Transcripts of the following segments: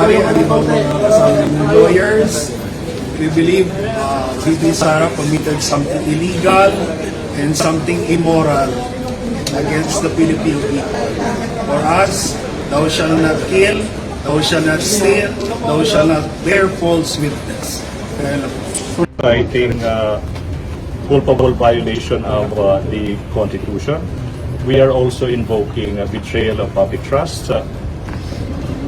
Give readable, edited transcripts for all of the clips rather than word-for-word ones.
very lawyers. We believe VPSARA committed something illegal and something immoral against the Filipino people. For us, thou shalt not kill, thou shalt not steal, thou shalt not bear false witness. Citing culpable violation of the Constitution. We are also invoking a betrayal of public trust,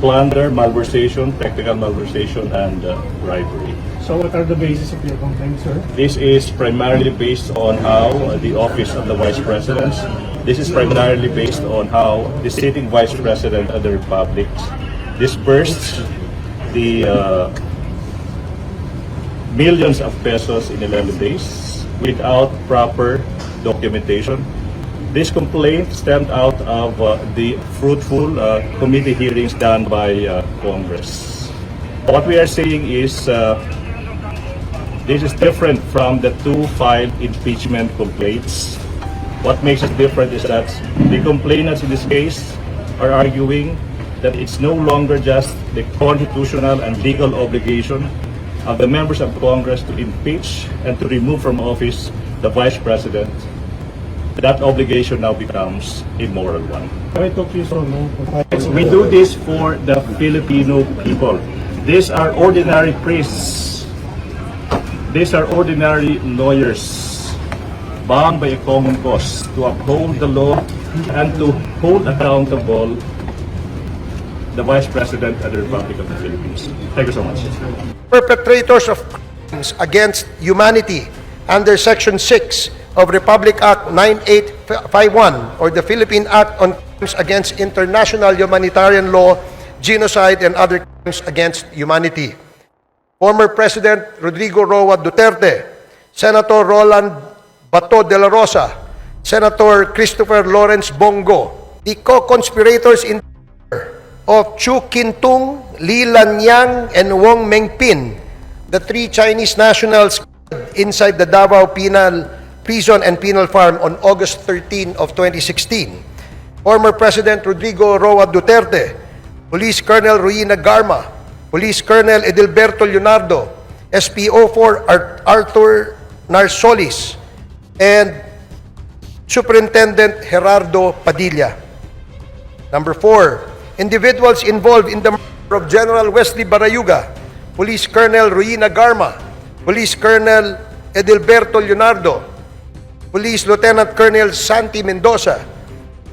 plunder, malversation, technical malversation, and bribery. So what are the basis of your complaint, sir? This is primarily based on how the office of the Vice President, this is primarily based on how the sitting Vice President of the Republic disbursed the millions of pesos in 11 days without proper documentation. This complaint stemmed out of the fruitful committee hearings done by Congress. What we are saying is this is different from the two filed impeachment complaints. What makes it different is that the complainants in this case are arguing that it's no longer just the constitutional and legal obligation of the members of Congress to impeach and to remove from office the Vice President. That obligation now becomes a moral one. I took you so long. We do this for the Filipino people. These are ordinary priests. These are ordinary lawyers bound by a common cause to uphold the law and to hold accountable the Vice President of the Republic of the Philippines. Thank you so much. Perpetrators of crimes against humanity under Section 6 of Republic Act 9851 or the Philippine Act on Crimes Against International Humanitarian Law, Genocide, and Other Crimes Against Humanity. Former President Rodrigo Roa Duterte, Senator Roland Bato de la Rosa, Senator Christopher Lawrence Bongo, the co-conspirators in of Chu Kintung, Li Lanyang, and Wong Mengpin, the three Chinese nationals inside the Davao penal prison and penal farm on August 13 of 2016. Former President Rodrigo Roa Duterte, Police Colonel Ruina Garma, Police Colonel Edilberto Leonardo, SPO4 Arthur Narsolis, and Superintendent Gerardo Padilla. Number 4, individuals involved in the murder of General Wesley Barayuga, Police Colonel Ruina Garma, Police Colonel Edilberto Leonardo, Police Lieutenant Colonel Santi Mendoza,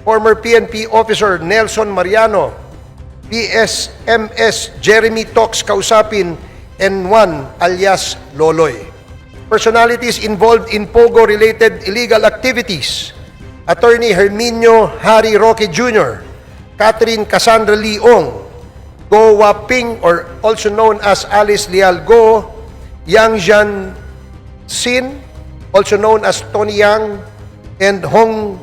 former PNP Officer Nelson Mariano, PSMS Jeremy Tox Kausapin, and one alias Loloy. Personalities involved in POGO-related illegal activities: Attorney Herminio Harry Roque Jr., Catherine Cassandra Leong, Go Waping, or also known as Alice Leal Go, Yang Jian Sin, also known as Tony Yang, and Hong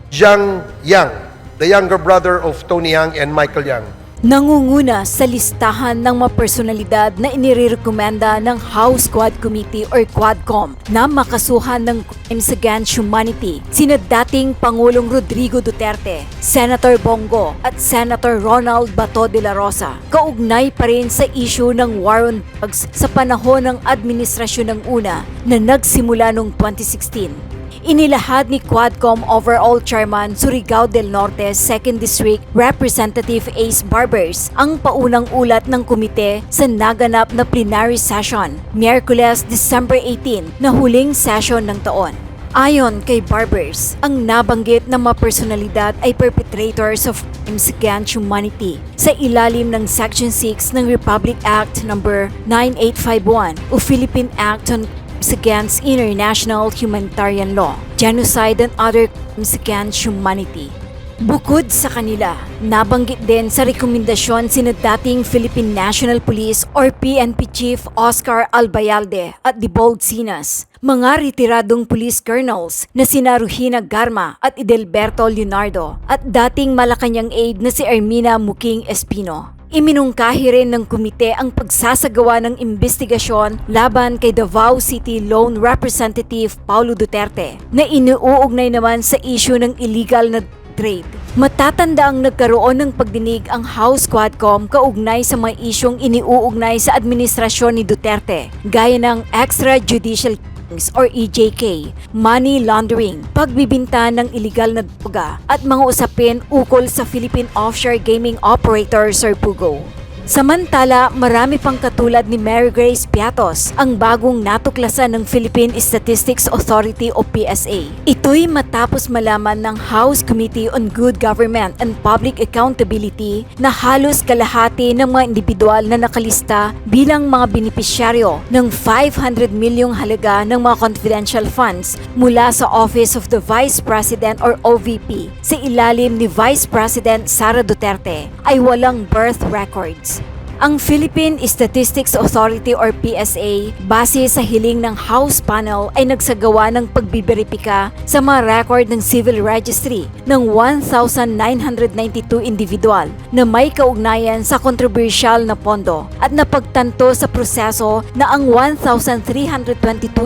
Jiang Yang, the younger brother of Tony Yang and Michael Yang. Nangunguna sa listahan ng mga personalidad na inirekomenda ng House Quad Committee or Quadcom na makasuhan ng Crimes Against Humanity sina dating Pangulong Rodrigo Duterte, Senator Bongo at Senator Ronald Bato de la Rosa. Kaugnay pa rin sa issue ng war on drugs sa panahon ng administrasyon ng una na nagsimula noong 2016. Inilahad ni Quadcom Overall Chairman Surigao del Norte 2nd District Representative Ace Barbers ang paunang ulat ng komite sa naganap na plenary session, Miyerkules, December 18, na huling session ng taon. Ayon kay Barbers, ang nabanggit ng mga personalidad ay perpetrators of crimes against humanity sa ilalim ng Section 6 ng Republic Act No. 9851 o Philippine Act on Against International Humanitarian Law, Genocide, and Other Crimes Against Humanity. Bukod sa kanila, nabanggit din sa rekomendasyon sina dating Philippine National Police or PNP Chief Oscar Albayalde at Dibold Sinas, mga retiradong police colonels na sina Ruhina Garma at Edelberto Leonardo at dating Malacanang aide na si Ermina Muking Espino. Iminungkahi rin ng komite ang pagsasagawa ng investigasyon laban kay Davao City Lone Representative Paulo Duterte na iniuugnay naman sa issue ng illegal na trade. Matatandaang nagkaroon ng pagdinig ang House Quadcom kaugnay sa mga isyong iniuugnay sa administrasyon ni Duterte, gaya ng extrajudicial killings or EJK, money laundering, pagbibinta ng iligal na droga at mga usapin ukol sa Philippine Offshore Gaming Operators or POGO. Samantala, marami pang katulad ni Mary Grace Piatos ang bagong natuklasan ng Philippine Statistics Authority o PSA. Ito'y matapos malaman ng House Committee on Good Government and Public Accountability na halos kalahati ng mga individual na nakalista bilang mga benepisyaryo ng 500 milyong halaga ng mga confidential funds mula sa Office of the Vice President or OVP sa ilalim ni Vice President Sara Duterte ay walang birth records. Ang Philippine Statistics Authority or PSA, base sa hiling ng House Panel ay nagsagawa ng pagbiberipika sa mga record ng civil registry ng 1,992 individual na may kaugnayan sa kontrobersyal na pondo at napagtanto sa proseso na ang 1,322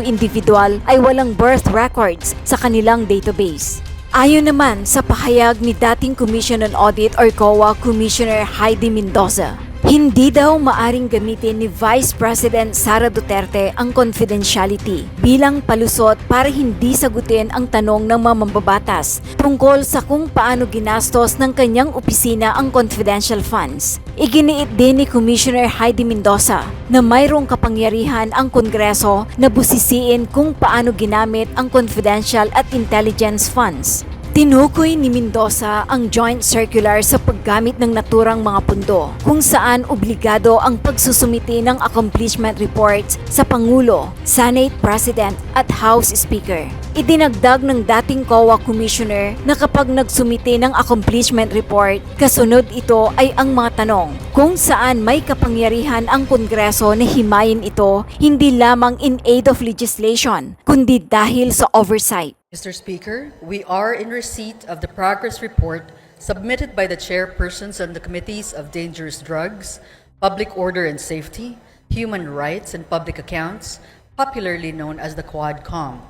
individual ay walang birth records sa kanilang database. Ayon naman sa pahayag ni dating Commission on Audit or COA Commissioner Heidi Mendoza, hindi daw maaring gamitin ni Vice President Sara Duterte ang confidentiality bilang palusot para hindi sagutin ang tanong ng mga mambabatas tungkol sa kung paano ginastos ng kanyang opisina ang confidential funds. Iginiit din ni Commissioner Heidi Mendoza na mayroong kapangyarihan ang Kongreso na busisiin kung paano ginamit ang confidential at intelligence funds. Tinukoy ni Mendoza ang joint circular sa paggamit ng naturang mga pundo kung saan obligado ang pagsusumiti ng accomplishment reports sa Pangulo, Senate President at House Speaker. Idinagdag ng dating COA Commissioner na kapag nagsumiti ng accomplishment report, kasunod ito ay ang mga tanong kung saan may kapangyarihan ang Kongreso na himayin ito hindi lamang in aid of legislation, kundi dahil sa oversight. Mr. Speaker, we are in receipt of the progress report submitted by the chairpersons on the Committees of Dangerous Drugs, Public Order and Safety, Human Rights and Public Accounts, popularly known as the Quadcom.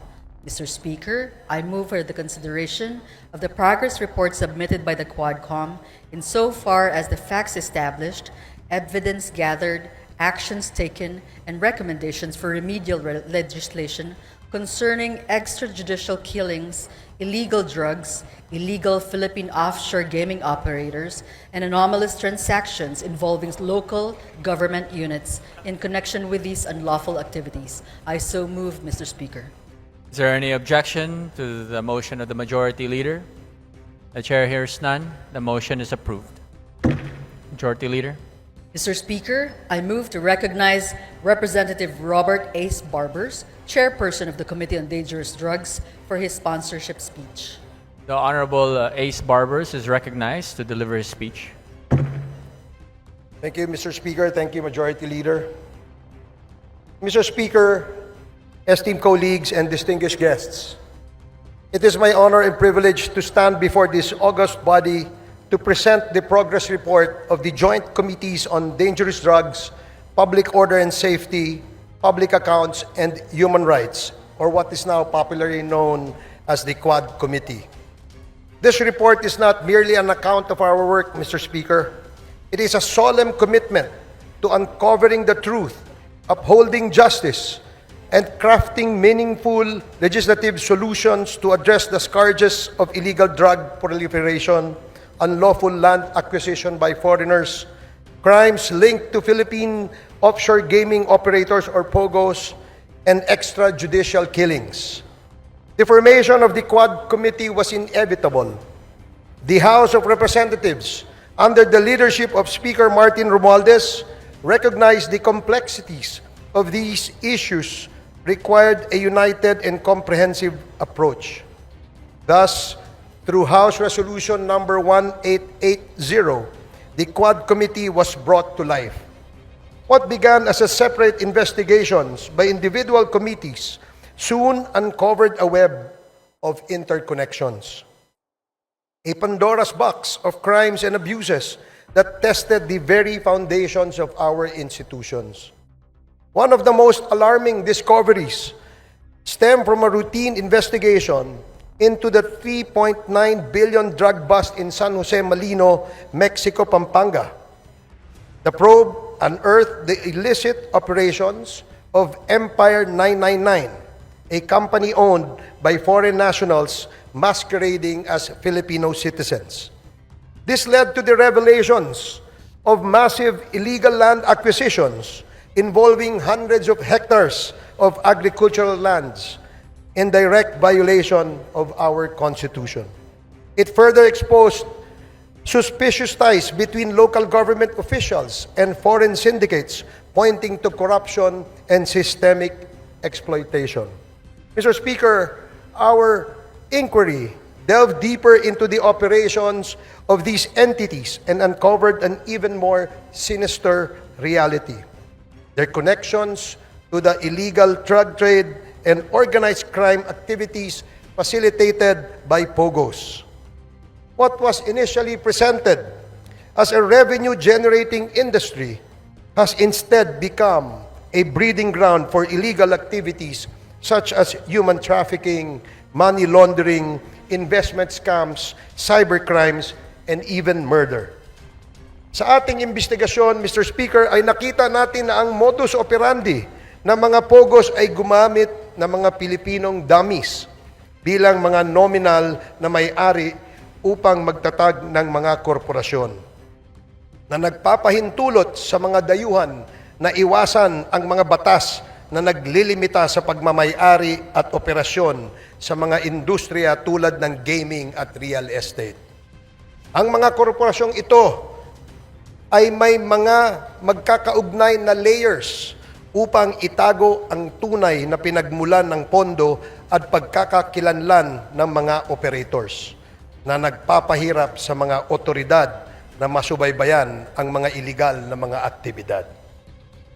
Mr. Speaker, I move for the consideration of the progress report submitted by the Quadcom insofar as the facts established, evidence gathered, actions taken, and recommendations for remedial legislation concerning extrajudicial killings, illegal drugs, illegal Philippine offshore gaming operators, and anomalous transactions involving local government units in connection with these unlawful activities. I so move, Mr. Speaker. Is there any objection to the motion of the Majority Leader? The Chair hears none. The motion is approved. Majority Leader. Mr. Speaker, I move to recognize Representative Robert Ace Barbers, Chairperson of the Committee on Dangerous Drugs, for his sponsorship speech. The Honorable Ace Barbers is recognized to deliver his speech. Thank you, Mr. Speaker. Thank you, Majority Leader. Mr. Speaker, esteemed colleagues and distinguished guests, it is my honor and privilege to stand before this august body to present the progress report of the Joint Committees on Dangerous Drugs, Public Order and Safety, Public Accounts, and Human Rights, or what is now popularly known as the Quad Committee. This report is not merely an account of our work, Mr. Speaker. It is a solemn commitment to uncovering the truth, upholding justice, and crafting meaningful legislative solutions to address the scourges of illegal drug proliferation, unlawful land acquisition by foreigners, crimes linked to Philippine offshore gaming operators or POGOs, and extrajudicial killings. The formation of the Quad Committee was inevitable. The House of Representatives, under the leadership of Speaker Martin Romualdez, recognized the complexities of these issues required a united and comprehensive approach. Thus, through House Resolution number 1880, the Quad Committee was brought to life. What began as a separate investigations by individual committees soon uncovered a web of interconnections, a Pandora's box of crimes and abuses that tested the very foundations of our institutions. One of the most alarming discoveries stemmed from a routine investigation into the 3.9 billion drug bust in San Jose, Malino, Mexico, Pampanga. The probe unearthed the illicit operations of Empire 999, a company owned by foreign nationals masquerading as Filipino citizens. This led to the revelations of massive illegal land acquisitions involving hundreds of hectares of agricultural lands in direct violation of our Constitution. It further exposed suspicious ties between local government officials and foreign syndicates, pointing to corruption and systemic exploitation. Mr. Speaker, our inquiry delved deeper into the operations of these entities and uncovered an even more sinister reality. Their connections to the illegal drug trade and organized crime activities facilitated by POGOs. What was initially presented as a revenue-generating industry has instead become a breeding ground for illegal activities such as human trafficking, money laundering, investment scams, cybercrimes, and even murder. Sa ating investigasyon, Mr. Speaker, ay nakita natin na ang modus operandi ng mga POGOs ay gumamit ng mga Pilipinong dummies bilang mga nominal na may-ari upang magtatag ng mga korporasyon na nagpapahintulot sa mga dayuhan na iwasan ang mga batas na naglilimita sa pagmamay-ari at operasyon sa mga industriya tulad ng gaming at real estate. Ang mga korporasyong ito ay may mga magkakaugnay na layers upang itago ang tunay na pinagmulan ng pondo at pagkakakilanlan ng mga operators na nagpapahirap sa mga otoridad na masubaybayan ang mga iligal na mga aktibidad.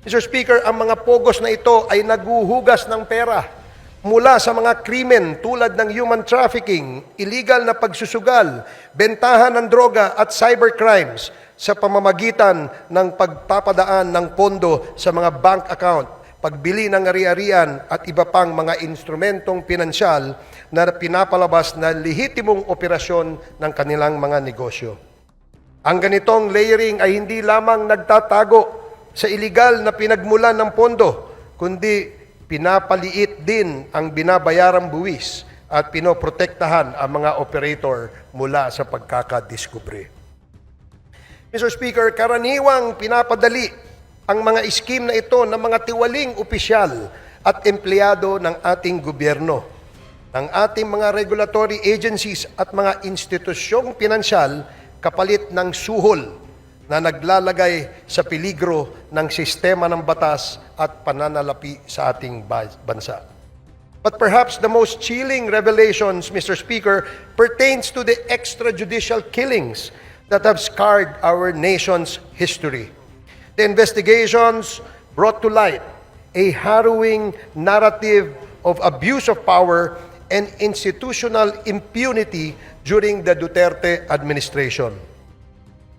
Mr. Speaker, ang mga POGOs na ito ay naguhugas ng pera mula sa mga krimen tulad ng human trafficking, illegal na pagsusugal, bentahan ng droga at cybercrimes sa pamamagitan ng pagpapadaan ng pondo sa mga bank account, pagbili ng ari-arian at iba pang mga instrumentong pinansyal na pinapalabas na lehitimong operasyon ng kanilang mga negosyo. Ang ganitong layering ay hindi lamang nagtatago sa iligal na pinagmulan ng pondo, kundi pinapaliit din ang binabayarang buwis at pinoprotektahan ang mga operator mula sa pagkakadiskubre. Mr. Speaker, karaniwang pinapadali ang mga iskim na ito ng mga tiwaling opisyal at empleyado ng ating gobyerno, ng ating mga regulatory agencies at mga institusyong pinansyal kapalit ng suhol na naglalagay sa peligro ng sistema ng batas at pananalapi sa ating bansa. But perhaps the most chilling revelations, Mr. Speaker, pertains to the extrajudicial killings that have scarred our nation's history. The investigations brought to light a harrowing narrative of abuse of power and institutional impunity during the Duterte administration.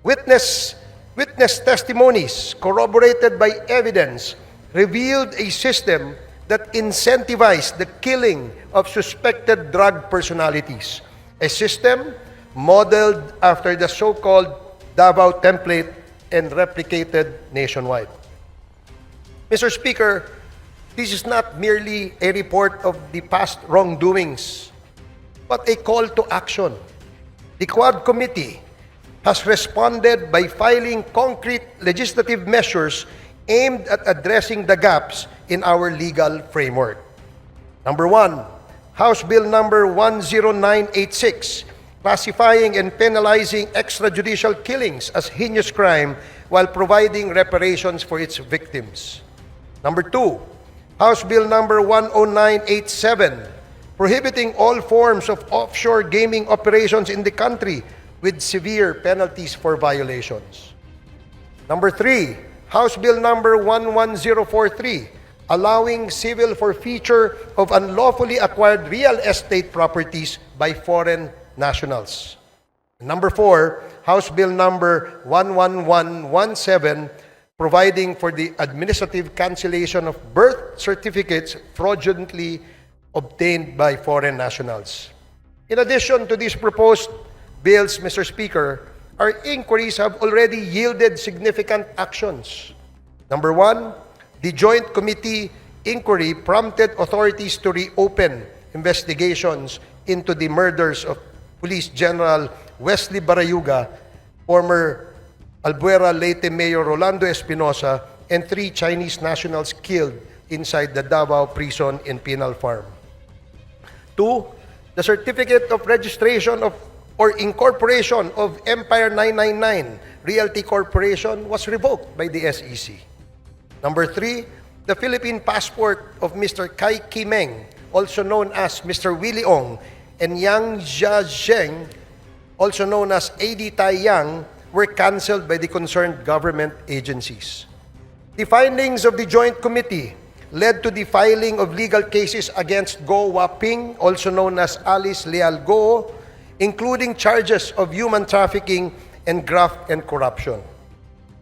Witness testimonies corroborated by evidence revealed a system that incentivized the killing of suspected drug personalities, a system modeled after the so-called Davao template and replicated nationwide. Mr. Speaker, this is not merely a report of the past wrongdoings, but a call to action. The Quad Committee has responded by filing concrete legislative measures aimed at addressing the gaps in our legal framework. Number 1, House Bill number 10986, classifying and penalizing extrajudicial killings as heinous crime while providing reparations for its victims. Number 2, House Bill number 10987, prohibiting all forms of offshore gaming operations in the country with severe penalties for violations. Number 3, House Bill number 11043, allowing civil forfeiture of unlawfully acquired real estate properties by foreign nationals. Number 4, House Bill number 11117, providing for the administrative cancellation of birth certificates fraudulently obtained by foreign nationals. In addition to these proposed bills, Mr. Speaker, our inquiries have already yielded significant actions. Number one, the Joint Committee inquiry prompted authorities to reopen investigations into the murders of Police General Wesley Barayuga, former Albuera Leyte Mayor Rolando Espinosa, and 3 Chinese nationals killed inside the Davao prison in Penal Farm. 2, the certificate of registration of or incorporation of Empire 999 Realty Corporation was revoked by the SEC. Number 3, the Philippine passport of Mr. Kai Kimeng, also known as Mr. Willie Ong, and Yang Jiazheng, also known as AD Tai Yang, were canceled by the concerned government agencies. The findings of the Joint Committee led to the filing of legal cases against Go Waping, also known as Alice Leal Go, including charges of human trafficking and graft and corruption.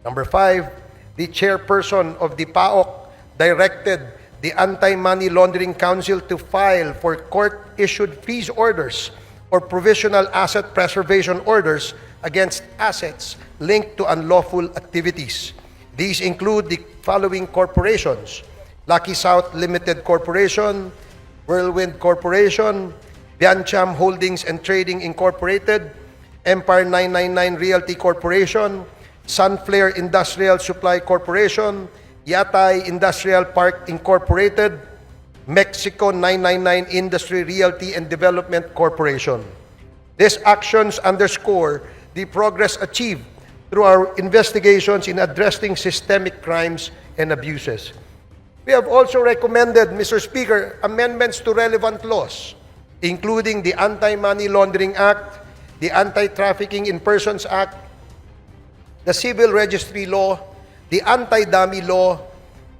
Number 5, the chairperson of the PAOK directed the Anti-Money Laundering Council to file for court-issued freeze orders or provisional asset preservation orders against assets linked to unlawful activities. These include the following corporations: Lucky South Limited Corporation, Whirlwind Corporation, Biancham Holdings and Trading Incorporated, Empire 999 Realty Corporation, Sunflare Industrial Supply Corporation, Yatay Industrial Park Incorporated, Mexico 999 Industry Realty and Development Corporation. These actions underscore the progress achieved through our investigations in addressing systemic crimes and abuses. We have also recommended, Mr. Speaker, amendments to relevant laws, including the Anti-Money Laundering Act, the Anti-Trafficking in Persons Act, the Civil Registry Law, the Anti-Dummy Law,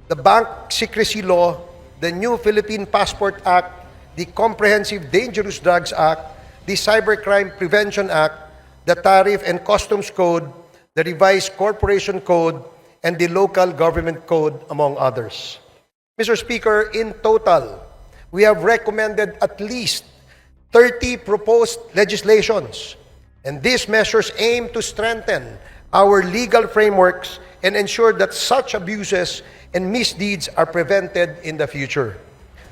the Bank Secrecy Law, the New Philippine Passport Act, the Comprehensive Dangerous Drugs Act, the Cybercrime Prevention Act, the Tariff and Customs Code, the Revised Corporation Code, and the Local Government Code, among others. Mr. Speaker, in total, we have recommended at least 30 proposed legislations, and these measures aim to strengthen our legal frameworks and ensure that such abuses and misdeeds are prevented in the future.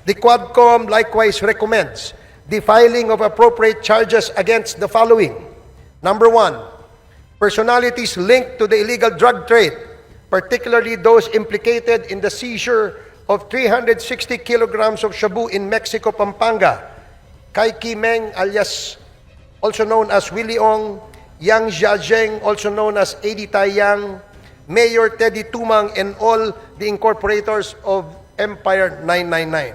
The Quadcom likewise recommends the filing of appropriate charges against the following. Number 1, personalities linked to the illegal drug trade, particularly those implicated in the seizure of 360 kilograms of shabu in Mexico, Pampanga, Kai Kimeng alias also known as Willie Ong, Yang Jiazheng also known as AD Tai Yang, Mayor Teddy Tumang, and all the incorporators of Empire 999.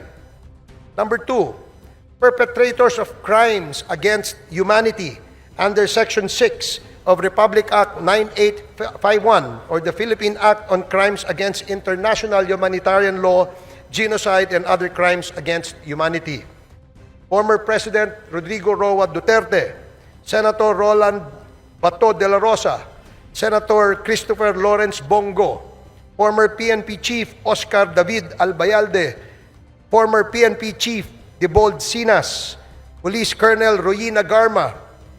Number 2, perpetrators of crimes against humanity under Section 6 of Republic Act 9851 or the Philippine Act on Crimes Against International Humanitarian Law, Genocide, and Other Crimes Against Humanity. Former President Rodrigo Roa Duterte, Senator Roland Bato de la Rosa, Senator Christopher Lawrence Bongo, former PNP Chief Oscar David Albayalde, former PNP Chief Debold Sinas, Police Colonel Royina Garma,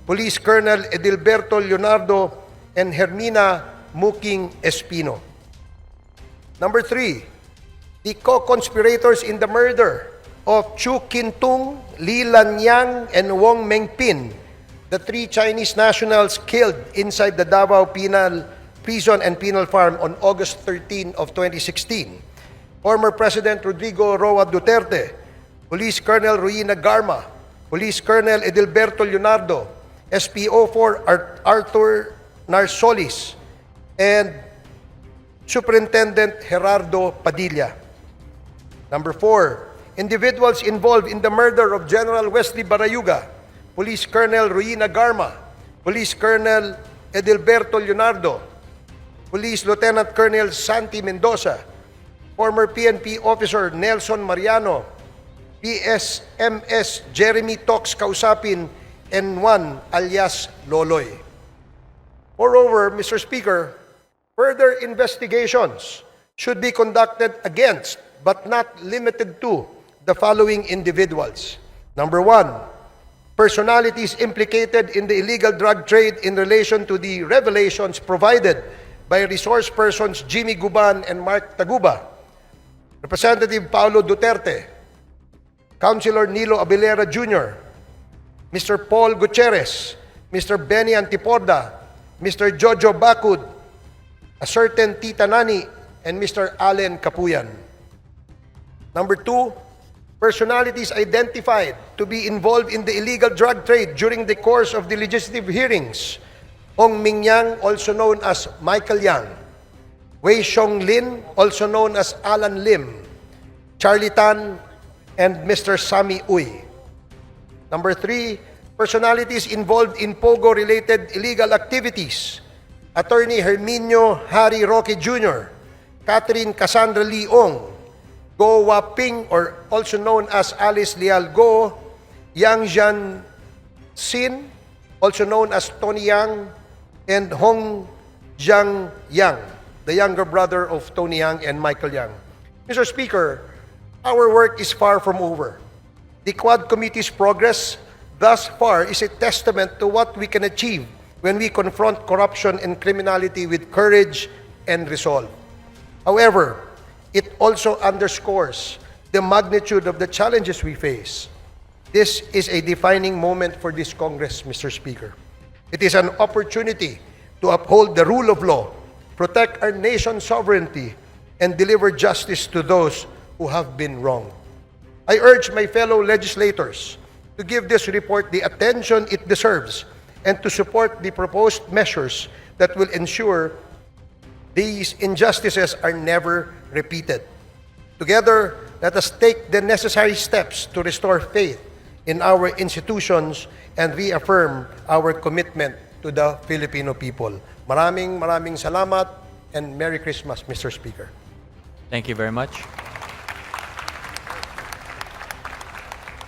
Police Colonel Edilberto Leonardo, and Hermina Muking Espino. Number 3, the co-conspirators in the murder of Chu Kintung, Li Lanyang, and Wong Mengpin, the 3 Chinese nationals killed inside the Davao Penal Prison and Penal Farm on August 13 of 2016. Former President Rodrigo Roa Duterte, Police Colonel Royina Garma, Police Colonel Edilberto Leonardo, SPO4 Arthur Narsolis, and Superintendent Gerardo Padilla. Number 4, individuals involved in the murder of General Wesley Barayuga, Police Colonel Royina Garma, Police Colonel Edilberto Leonardo, Police Lieutenant Colonel Santi Mendoza, former PNP Officer Nelson Mariano, PSMS Jeremy Tox Kausapin, and 1 alias Loloy. Moreover, Mr. Speaker, further investigations should be conducted against, but not limited to, the following individuals. Number 1, personalities implicated in the illegal drug trade in relation to the revelations provided by resource persons Jimmy Guban and Mark Taguba, Representative Paulo Duterte, Councilor Nilo Abilera Jr., Mr. Paul Gutierrez, Mr. Benny Antiporda, Mr. Jojo Bacud, a certain Tita Nani, and Mr. Allen Capuyan. Number 2, personalities identified to be involved in the illegal drug trade during the course of the legislative hearings: Hong Ming Yang, also known as Michael Yang; Wei Xiong Lin, also known as Alan Lim; Charlie Tan, and Mr. Sammy Uy. Number 3, personalities involved in POGO-related illegal activities: Attorney Herminio Harry Roque Jr., Catherine Cassandra Leong, Go Waping, or also known as Alice Leal Go, Yang Jian Sin, also known as Tony Yang, and Hong Jiang Yang, the younger brother of Tony Yang and Michael Yang. Mr. Speaker, our work is far from over. The Quad Committee's progress thus far is a testament to what we can achieve when we confront corruption and criminality with courage and resolve. However, it also underscores the magnitude of the challenges we face. This is a defining moment for this Congress, Mr. Speaker. It is an opportunity to uphold the rule of law, protect our nation's sovereignty, and deliver justice to those who have been wronged. I urge my fellow legislators to give this report the attention it deserves and to support the proposed measures that will ensure these injustices are never repeated. Together, let us take the necessary steps to restore faith in our institutions and reaffirm our commitment to the Filipino people. Maraming salamat and Merry Christmas, Mr. Speaker. Thank you very much.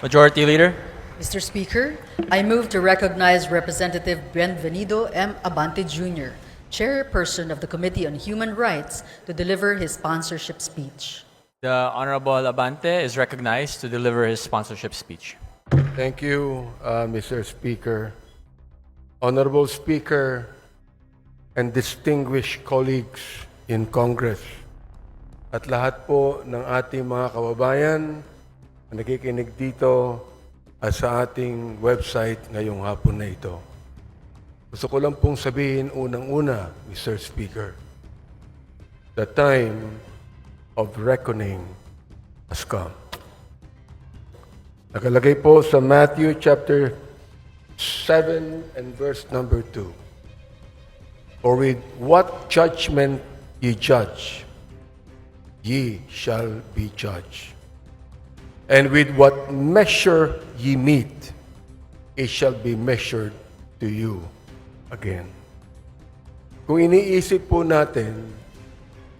Majority Leader. Mr. Speaker, I move to recognize Representative Bienvenido M. Abante Jr., Chairperson of the Committee on Human Rights, to deliver his sponsorship speech. The Honorable Abante is recognized to deliver his sponsorship speech. Thank you, Mr. Speaker. Honorable Speaker and distinguished colleagues in Congress, at lahat po ng ating mga kababayan na nakikinig dito at sa ating website ngayong hapon na ito. Gusto ko lang pong sabihin unang-una, Mr. Speaker, the time of reckoning has come. Nakalagay po sa Matthew chapter 7 and verse number 2. For with what judgment ye judge, ye shall be judged. And with what measure ye meet, it shall be measured to you again. Kung iniisip po natin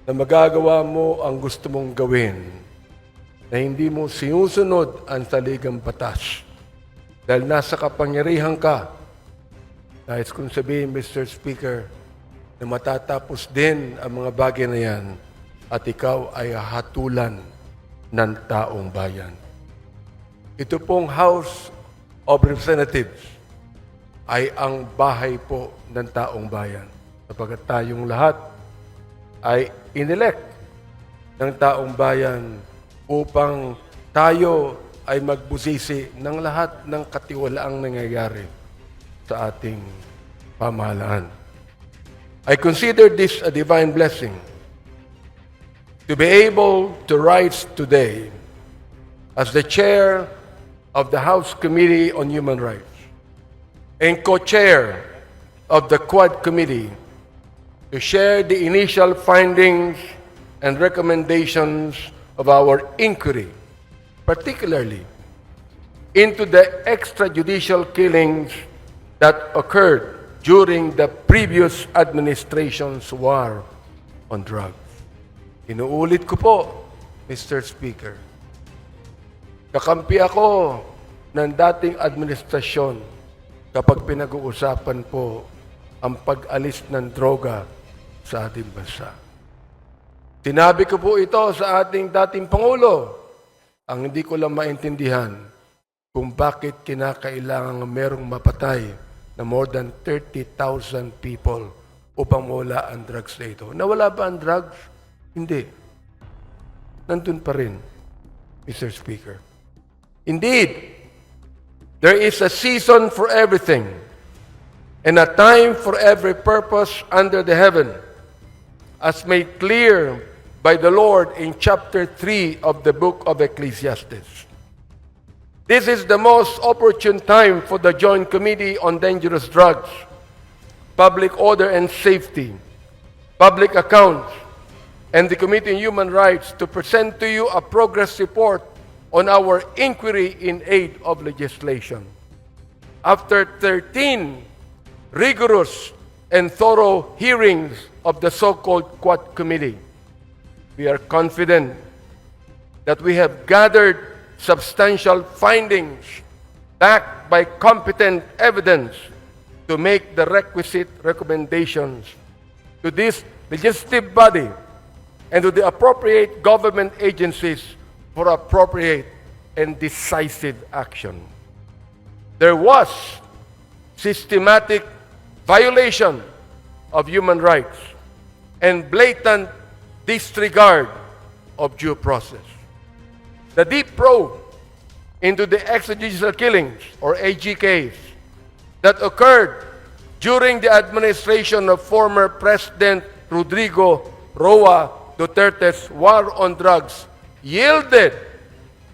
na magagawa mo ang gusto mong gawin, na hindi mo sinusunod ang saligang batas, dahil nasa kapangyarihan ka, nais kong sabihin, Mr. Speaker, na matatapos din ang mga bagay na yan at ikaw ay hatulan ng taong bayan. Ito pong House of Representatives ay ang bahay po ng taong bayan. Sapagkat tayong lahat ay inelect ng taong bayan upang tayo ay magbusisi ng lahat ng katiwalaang nangyayari sa ating pamahalaan. I consider this a divine blessing to be able to rise today as the chair of the House Committee on Human Rights and co-chair of the Quad Committee to share the initial findings and recommendations of our inquiry, particularly into the extrajudicial killings that occurred during the previous administration's war on drugs. Inuulit ko po, Mr. Speaker, kakampi ako ng dating administrasyon kapag pinag-uusapan po ang pag-alis ng droga sa ating bansa. Sinabi ko po ito sa ating dating Pangulo. Ang hindi ko lang maintindihan, kung bakit kinakailangan merong mapatay na more than 30,000 people upang mawala ang drugs na ito. Nawala ba ang drugs? Hindi. Nandun pa rin, Mr. Speaker. Indeed, there is a season for everything and a time for every purpose under the heaven, as made clear by the Lord in chapter 3 of the book of Ecclesiastes. This is the most opportune time for the Joint Committee on Dangerous Drugs, Public Order and Safety, Public Accounts, and the Committee on Human Rights to present to you a progress report on our inquiry in aid of legislation. After 13 rigorous and thorough hearings of the so-called Quad Committee, we are confident that we have gathered substantial findings backed by competent evidence to make the requisite recommendations to this legislative body and to the appropriate government agencies for appropriate and decisive action. There was systematic violation of human rights and blatant disregard of due process. The deep probe into the extrajudicial killings, or EJKs, that occurred during the administration of former President Rodrigo Roa Duterte's war on drugs yielded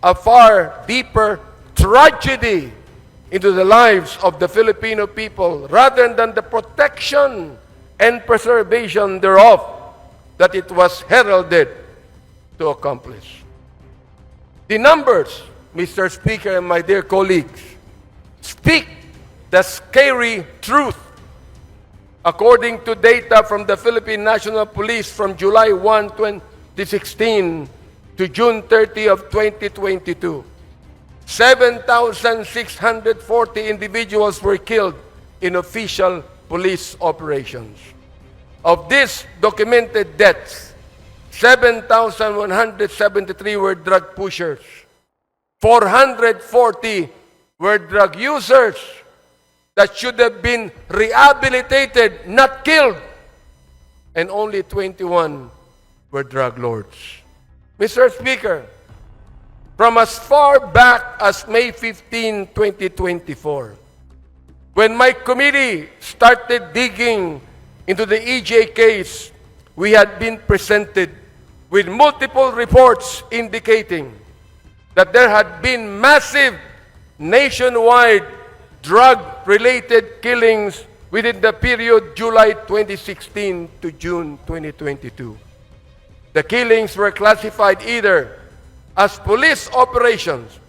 a far deeper tragedy into the lives of the Filipino people rather than the protection and preservation thereof that it was heralded to accomplish. The numbers, Mr. Speaker and my dear colleagues, speak the scary truth. According to data from the Philippine National Police from July 1, 2016 to June 30 of 2022, 7,640 individuals were killed in official police operations. Of these documented deaths, 7,173 were drug pushers, 440 were drug users that should have been rehabilitated, not killed, and only 21 were drug lords. Mr. Speaker, from as far back as May 15, 2024, when my committee started digging into the EJ case, we had been presented with multiple reports indicating that there had been massive nationwide drug-related killings within the period July 2016 to June 2022. The killings were classified either as police operations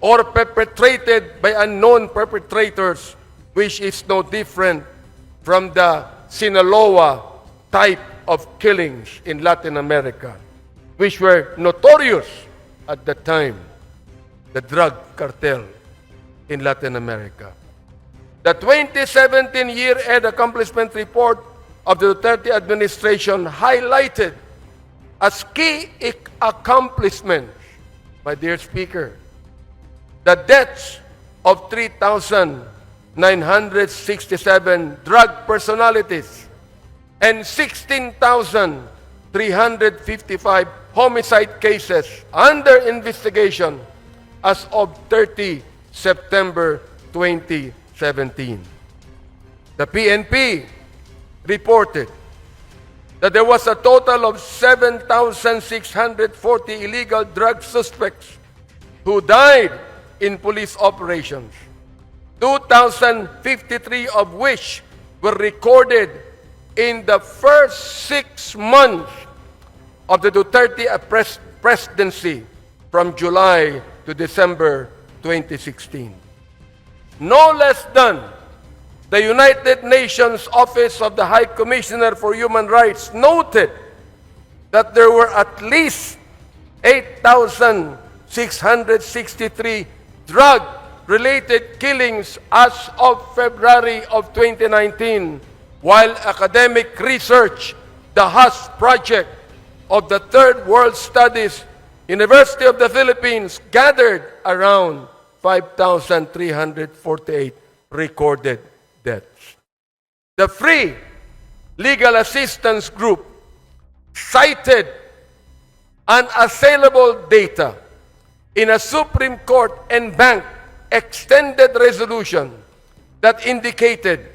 or perpetrated by unknown perpetrators, which is no different from the Sinaloa type of killings in Latin America, which were notorious at the time, the drug cartel in Latin America. The 2017 Year-End Accomplishment Report of the Duterte administration highlighted as key accomplishments, my dear Speaker, the deaths of 3,967 drug personalities and 16,355 homicide cases under investigation as of 30 September 2017. The PNP reported that there was a total of 7,640 illegal drug suspects who died in police operations, 2,053 of which were recorded in the first 6 months of the Duterte presidency from July to December 2016. No less than the United Nations Office of the High Commissioner for Human Rights noted that there were at least 8,663 drug-related killings as of February of 2019, while academic research, the HUS project of the Third World Studies, University of the Philippines, gathered around 5,348 recorded deaths. The Free Legal Assistance Group cited unassailable data in a Supreme Court and Bank extended resolution that indicated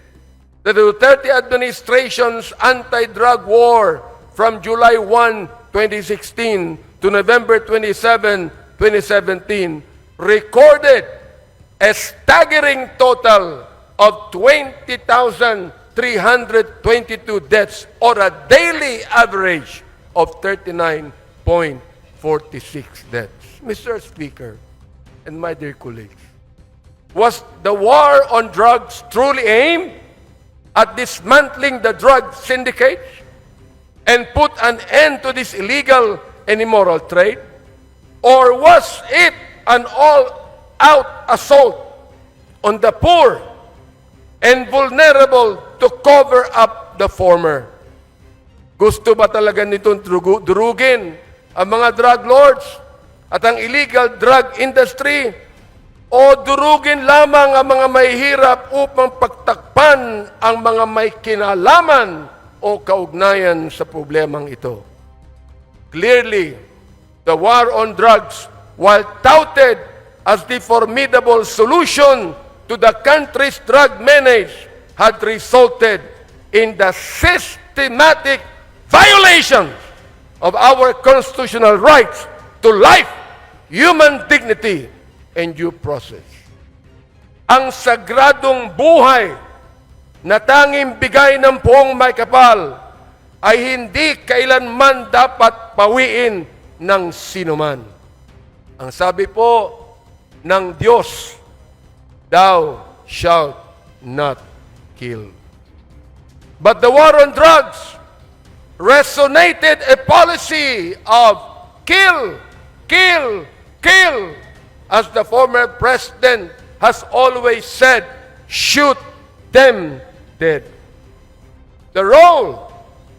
that the Duterte administration's anti-drug war from July 1, 2016 to November 27, 2017 recorded a staggering total of 20,322 deaths, or a daily average of 39.46 deaths. Mr. Speaker and my dear colleagues, was the war on drugs truly aimed at dismantling the drug syndicates and put an end to this illegal and immoral trade? Or was it an all-out assault on the poor and vulnerable to cover up the former? Gusto ba talaga nitong durugin ang mga drug lords at ang illegal drug industry, o durugin lamang ang mga mahihirap upang pagtakpan ang mga may kinalaman o kaugnayan sa problemang ito? Clearly, the war on drugs, while touted as the formidable solution to the country's drug menace, had resulted in the systematic violation of our constitutional rights to life, human dignity, and due process. Ang sagradong buhay na tanging bigay ng poong may kapal ay hindi kailanman dapat pawiin ng sinuman. Ang sabi po ng Diyos, "Thou shalt not kill." But the war on drugs resonated a policy of kill, kill, kill. As the former president has always said, shoot them dead. The role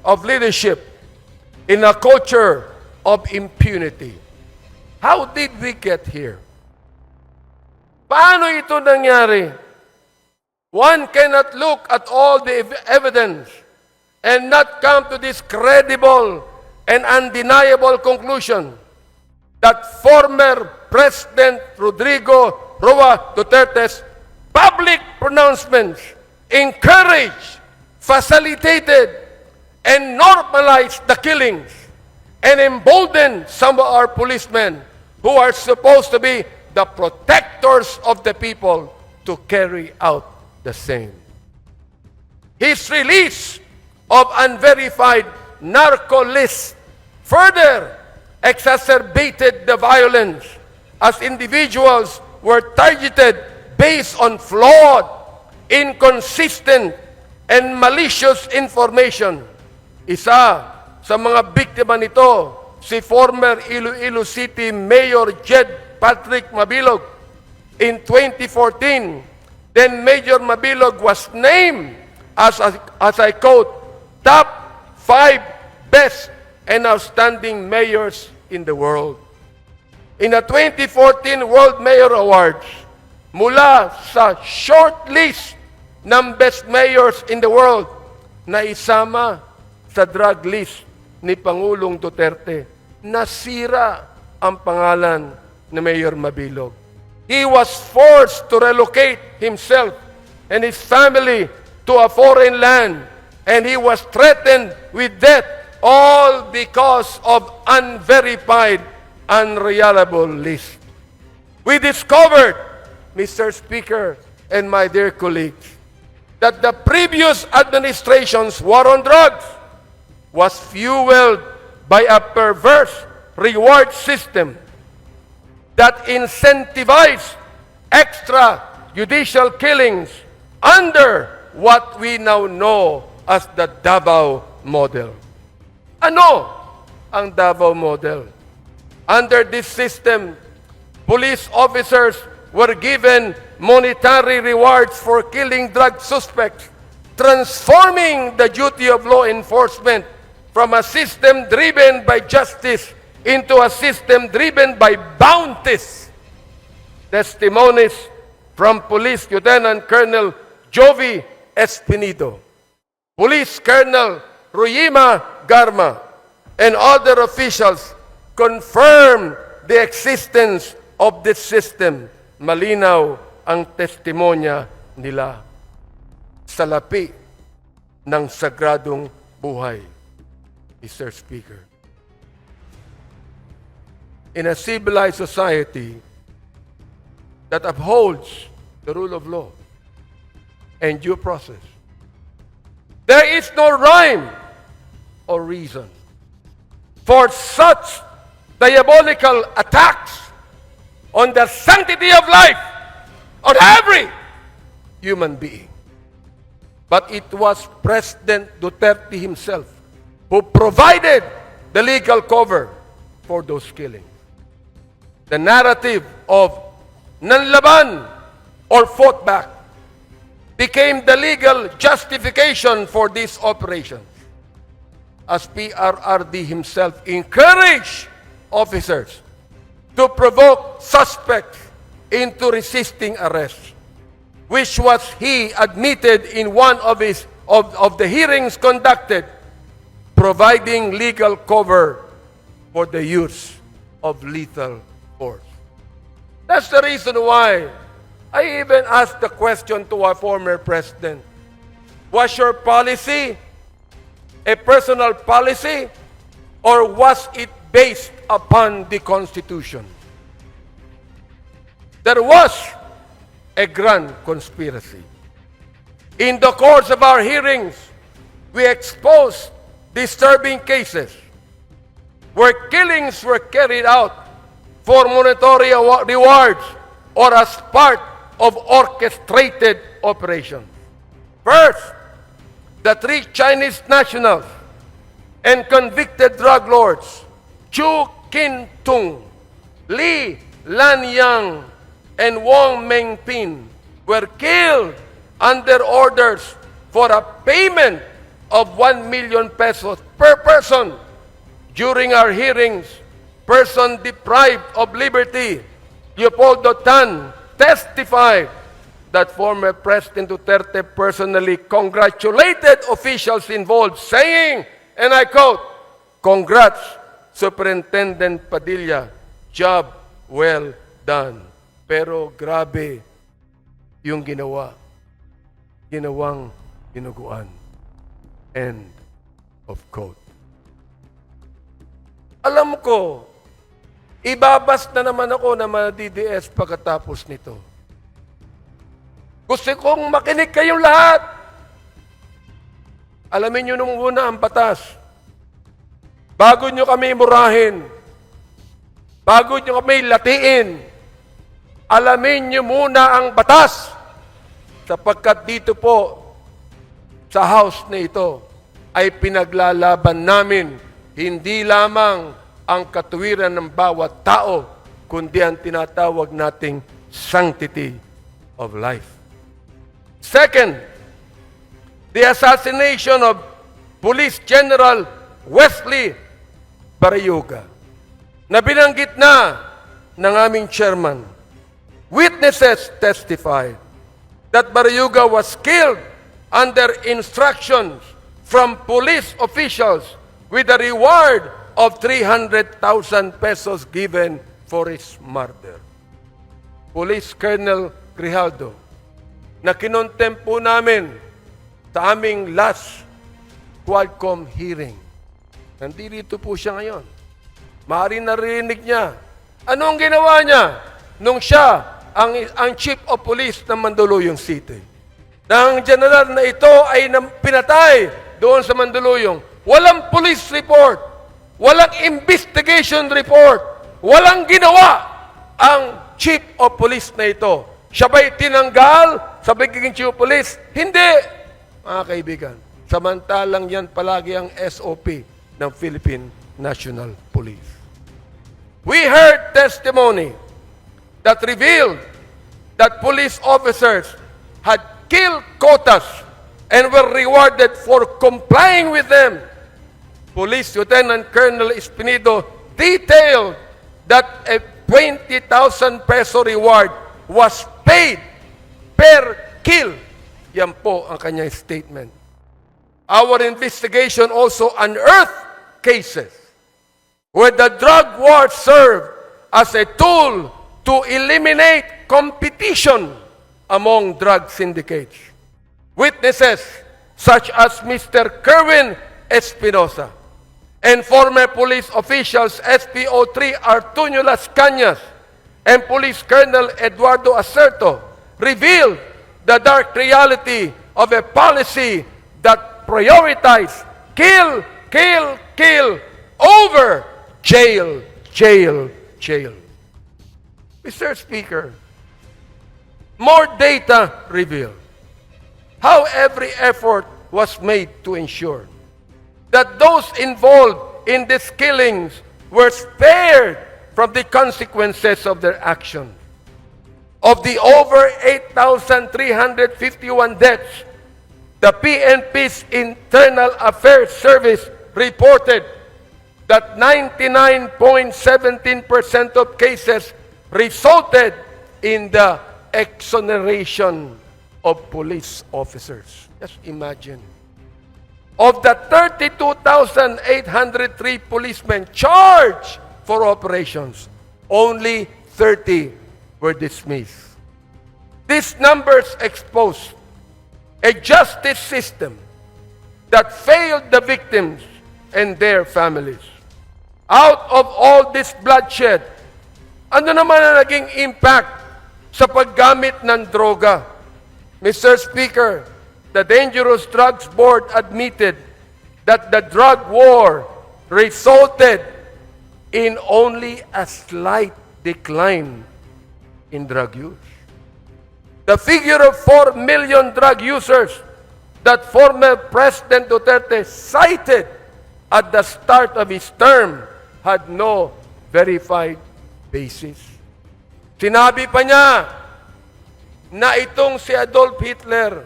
of leadership in a culture of impunity. How did we get here? Paano ito nangyari? One cannot look at all the evidence and not come to this credible and undeniable conclusion that former President Rodrigo Roa Duterte's public pronouncements encouraged, facilitated, and normalized the killings and emboldened some of our policemen who are supposed to be the protectors of the people to carry out the same. His release of unverified narco lists further exacerbated the violence as individuals were targeted based on flawed, inconsistent, and malicious information. Isa sa mga biktima nito, si former Iloilo City Mayor Jed Patrick Mabilog. In 2014, then Major Mabilog was named as I quote, top 5 best and outstanding mayors in the world. In the 2014 World Mayor Awards, mula sa short list ng best mayors in the world na isama sa drug list ni Pangulong Duterte, nasira ang pangalan ni Mayor Mabilog. He was forced to relocate himself and his family to a foreign land, and he was threatened with death, all because of unverified, unreliable list. We discovered, Mr. Speaker and my dear colleagues, that the previous administration's war on drugs was fueled by a perverse reward system that incentivized extrajudicial killings under what we now know as the Davao model. Ano ang Davao model? Under this system, police officers were given monetary rewards for killing drug suspects, transforming the duty of law enforcement from a system driven by justice into a system driven by bounties. testimonies from Police Lieutenant Colonel Jovi Espinido, Police Colonel Ruyima Garma, and other officials confirm the existence of this system. Malinaw ang testimonya nila. Salapi ng sagradong buhay, Mr. Speaker. In a civilized society that upholds the rule of law and due process, there is no rhyme or reason for such diabolical attacks on the sanctity of life on every human being. But it was President Duterte himself who provided the legal cover for those killings. The narrative of nanlaban or fought back became the legal justification for these operations, as PRRD himself encouraged officers to provoke suspects into resisting arrest, which was he admitted in one of the hearings conducted, providing legal cover for the use of lethal force. That's the reason why I even asked the question to our former president, was your policy a personal policy, or was it based upon the Constitution? There was a grand conspiracy. In the course of our hearings, we exposed disturbing cases where killings were carried out for monetary rewards or as part of orchestrated operations. First, the 3 Chinese nationals and convicted drug lords, Chu Kin-tung, Li Lanyang, and Wong Mengpin, were killed under orders for a payment of 1 million pesos per person. During our hearings, person deprived of liberty, Leopoldo Tan, testified that former President Duterte personally congratulated officials involved, saying, and I quote, "Congrats, Superintendent Padilla, job well done." Pero grabe yung ginawang ginuguan. End of quote. Alam ko, ibabas na naman ako na ma-DDS pagkatapos nito. Gusto kong makinig kayong lahat. Alamin nyo nung muna ang batas. Bago nyo kami murahin, bago nyo kami latiin, alamin nyo muna ang batas. Sapagkat dito po, sa house na ito, ay pinaglalaban namin hindi lamang ang katuwiran ng bawat tao, kundi ang tinatawag nating sanctity of life. Second, the assassination of Police General Wesley Barayuga, na binanggit na ng aming chairman. Witnesses testified that Barayuga was killed under instructions from police officials with a reward of 300,000 pesos given for his murder. Police Colonel Grijaldo, na kinontempo namin sa aming last Quadcom hearing. Nandito po siya ngayon. Maaaring narinig niya. Anong ginawa niya nung siya ang Chief of Police ng Mandaluyong City? Nang general na ito ay pinatay doon sa Mandaluyong, walang police report, walang investigation report, walang ginawa ang Chief of Police na ito. Siya ba'y tinanggal sa pagiging Chief of Police? Hindi, mga kaibigan. Samantalang yan palagi ang SOP ng Philippine National Police. We heard testimony that revealed that police officers had killed quotas and were rewarded for complying with them. Police Lieutenant Colonel Espinido detailed that a 20,000 peso reward was paid per kill. Yan po ang kanyang statement. Our investigation also unearthed cases where the drug war served as a tool to eliminate competition among drug syndicates. Witnesses such as Mr. Kerwin Espinosa and former police officials SPO3 Artunio Las Cañas and Police Colonel Eduardo Acerto revealed the dark reality of a policy that prioritized kill, kill, kill over jail, jail, jail. Mr. Speaker, more data revealed how every effort was made to ensure that those involved in these killings were spared from the consequences of their actions. Of the over 8,351 deaths, the PNP's Internal Affairs Service reported that 99.17% of cases resulted in the exoneration of police officers. Just imagine. Of the 32,803 policemen charged for operations, only 30 were dismissed. These numbers expose a justice system that failed the victims and their families. Out of all this bloodshed, ano naman ang naging impact sa paggamit ng droga? Mr. Speaker, the Dangerous Drugs Board admitted that the drug war resulted in only a slight decline in drug use. The figure of 4 million drug users that former President Duterte cited at the start of his term had no verified basis. Sinabi pa niya na itong si Adolf Hitler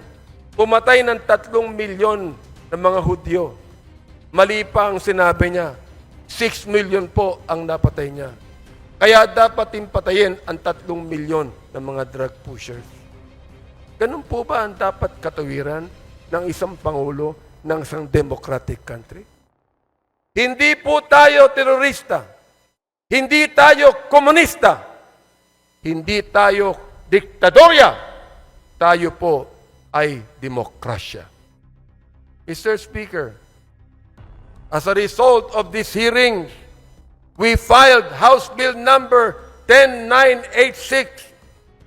pumatay ng 3 milyon ng mga Hudyo. Mali pa ang sinabi niya. 6 million po ang napatay niya. Kaya dapat patayin ang 3 milyon ng mga drug pushers. Ganun po ba ang dapat katawiran ng isang pangulo ng isang democratic country? Hindi po tayo terorista. Hindi tayo komunista. Hindi tayo diktadorya. Tayo po ay demokrasya. Mr. Speaker, as a result of this hearing, we filed House Bill number 10986,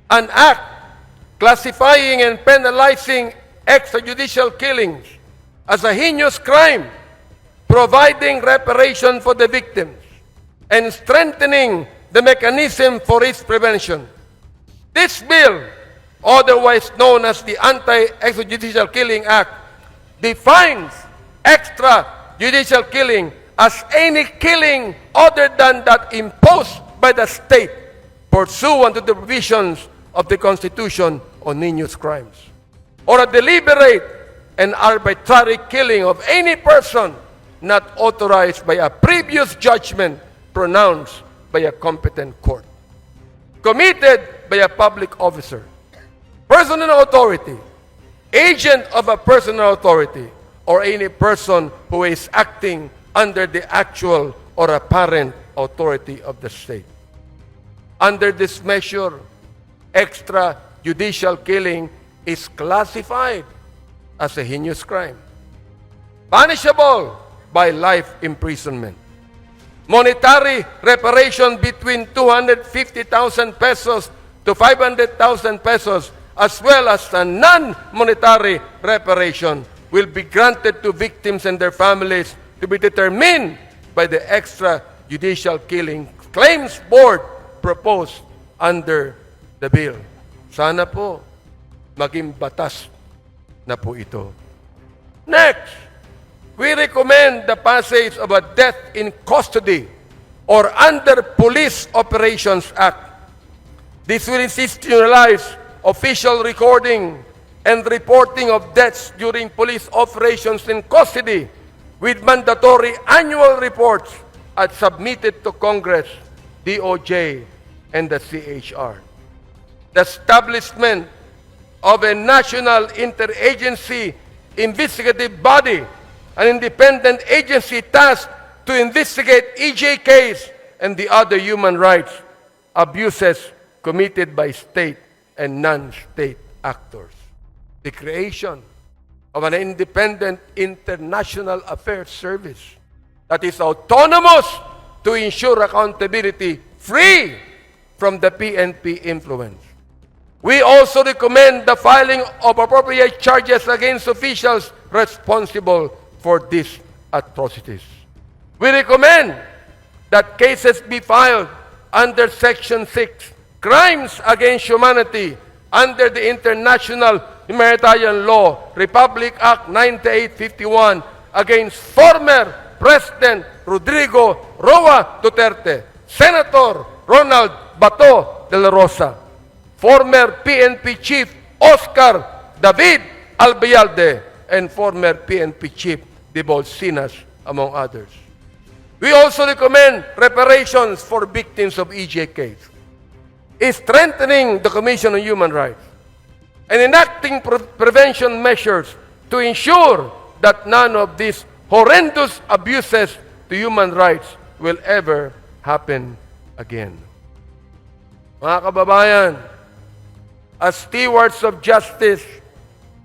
an act classifying and penalizing extrajudicial killings as a heinous crime, providing reparation for the victims, and strengthening the mechanism for its prevention. This bill, otherwise known as the Anti-Extrajudicial Killing Act, defines extrajudicial killing as any killing other than that imposed by the state pursuant to the provisions of the Constitution on heinous crimes, or a deliberate and arbitrary killing of any person not authorized by a previous judgment pronounced by a competent court, committed by a public officer, personal authority, agent of a personal authority, or any person who is acting under the actual or apparent authority of the state. Under this measure, extrajudicial killing is classified as a heinous crime, punishable by life imprisonment, monetary reparation between 250,000 pesos to 500,000 pesos, as well as a non-monetary reparation, will be granted to victims and their families to be determined by the extrajudicial killing claims board proposed under the bill. Sana po maging batas na po ito. Next, we recommend the passage of a death in custody or under Police Operations Act. This will institutionalize official recording and reporting of deaths during police operations in custody with mandatory annual reports as submitted to Congress, DOJ, and the CHR. the establishment of a national interagency investigative body, an independent agency tasked to investigate EJKs and the other human rights abuses committed by state and non-state actors. The creation of an independent international affairs service that is autonomous to ensure accountability free from the PNP influence. We also recommend the filing of appropriate charges against officials responsible for these atrocities. We recommend that cases be filed under Section 6, Crimes Against Humanity, under the International Humanitarian Law, Republic Act 9851, against former President Rodrigo Roa Duterte, Senator Ronald Bato de la Rosa, former PNP Chief Oscar David Albayalde, and former PNP Chief de Bolsinas, among others. We also recommend reparations for victims of EJKs, strengthening the Commission on Human Rights, and enacting prevention measures to ensure that none of these horrendous abuses to human rights will ever happen again. Mga kababayan, as stewards of justice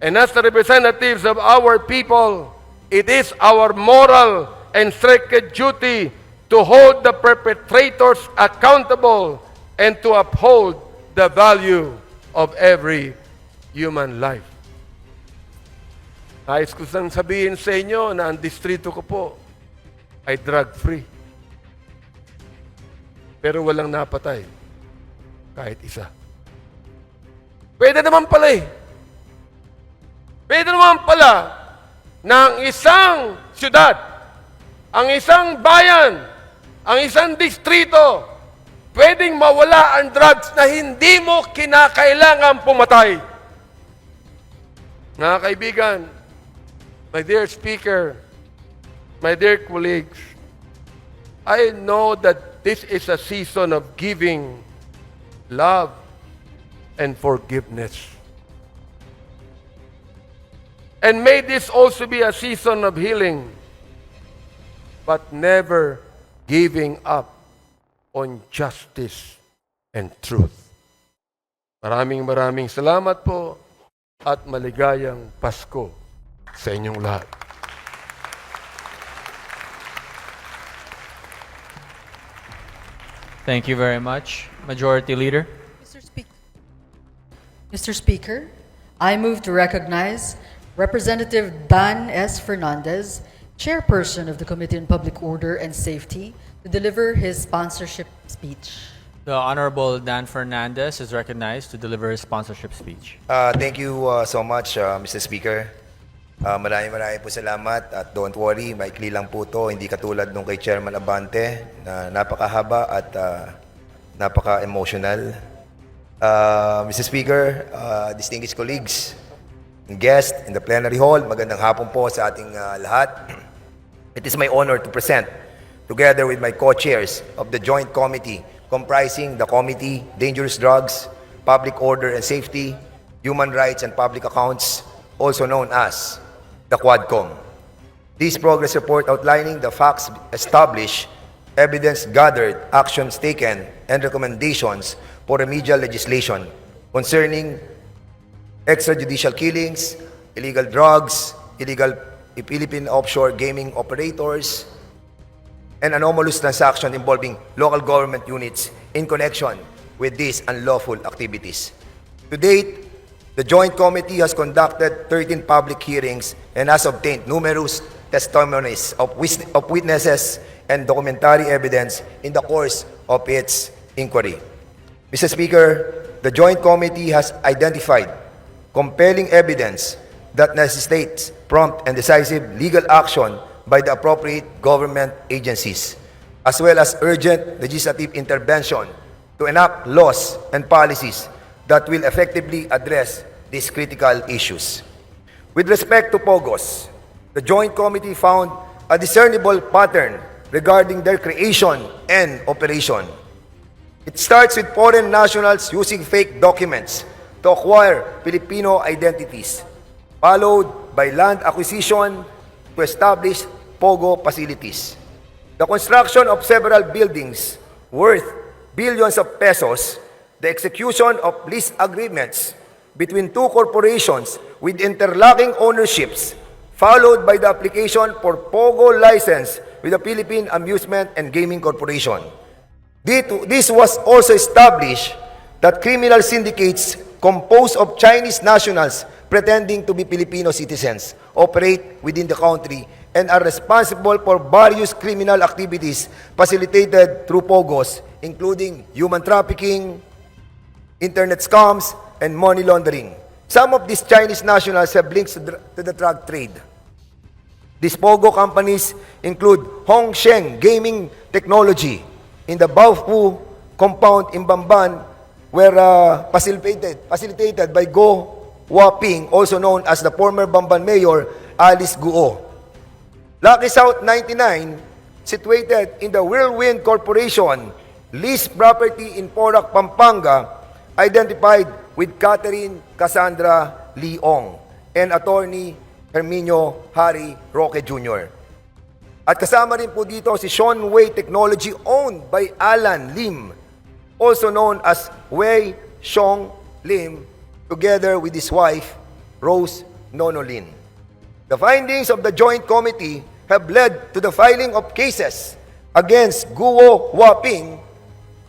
and as the representatives of our people, it is our moral and sacred duty to hold the perpetrators accountable and to uphold the value of every human life. Nais ko sang sabihin sa inyo na ang distrito ko po ay drug-free. Pero walang napatay. Kahit isa. Pwede naman pala eh. Pwede naman pala na ang isang syudad, ang isang bayan, ang isang distrito, pwedeng mawala ang drugs na hindi mo kinakailangan pumatay. Mga kaibigan, my dear speaker, my dear colleagues, I know that this is a season of giving, love, and forgiveness. And may this also be a season of healing, but never giving up on justice and truth. Maraming salamat po at maligayang Pasko sa inyong lahat. Thank you very much, Majority Leader. Mr. Speaker, I move to recognize Representative Dan S. Fernandez, Chairperson of the Committee on Public Order and Safety, to deliver his sponsorship speech. The Honorable Dan Fernandez is recognized to deliver his sponsorship speech. Thank you so much, Mr. Speaker. Maraming po salamat at don't worry, maikli lang po to, hindi katulad nung kay Chairman Abante na napakahaba at napaka-emotional. Mr. Speaker, distinguished colleagues, and guests in the plenary hall, magandang hapon po sa ating lahat. It is my honor to present, together with my co-chairs of the Joint Committee comprising the Committee Dangerous Drugs, Public Order and Safety, Human Rights and Public Accounts, also known as the Quadcom. This progress report outlining the facts established, evidence gathered, actions taken, and recommendations for remedial legislation concerning extrajudicial killings, illegal drugs, illegal Philippine offshore gaming operators, and anomalous transactions involving local government units in connection with these unlawful activities. To date, the Joint Committee has conducted 13 public hearings and has obtained numerous testimonies of witnesses and documentary evidence in the course of its inquiry. Mr. Speaker, the Joint Committee has identified compelling evidence that necessitates prompt and decisive legal action by the appropriate government agencies, as well as urgent legislative intervention to enact laws and policies that will effectively address these critical issues. With respect to POGOs, the Joint Committee found a discernible pattern regarding their creation and operation. It starts with foreign nationals using fake documents to acquire Filipino identities, followed by land acquisition to establish POGO facilities. The construction of several buildings worth billions of pesos, the execution of lease agreements between two corporations with interlocking ownerships, followed by the application for POGO license with the Philippine Amusement and Gaming Corporation. This was also established that criminal syndicates composed of Chinese nationals pretending to be Filipino citizens operate within the country and are responsible for various criminal activities facilitated through POGOs, including human trafficking, internet scams, and money laundering. Some of these Chinese nationals have links to the drug trade. These POGO companies include Hongsheng Gaming Technology in the Baofu compound in Bamban, where facilitated by Go Waping, also known as the former Bamban Mayor Alice Guo. Lucky South 99, situated in the Whirlwind Corporation, leased property in Porac, Pampanga, identified with Catherine Cassandra Leong and attorney Herminio Harry Roque Jr. At kasama rin po dito si Sean Wei Technology owned by Alan Lim, also known as Wei Xiong Lim, together with his wife, Rose Nono Lin. The findings of the Joint Committee have led to the filing of cases against Guo Waping,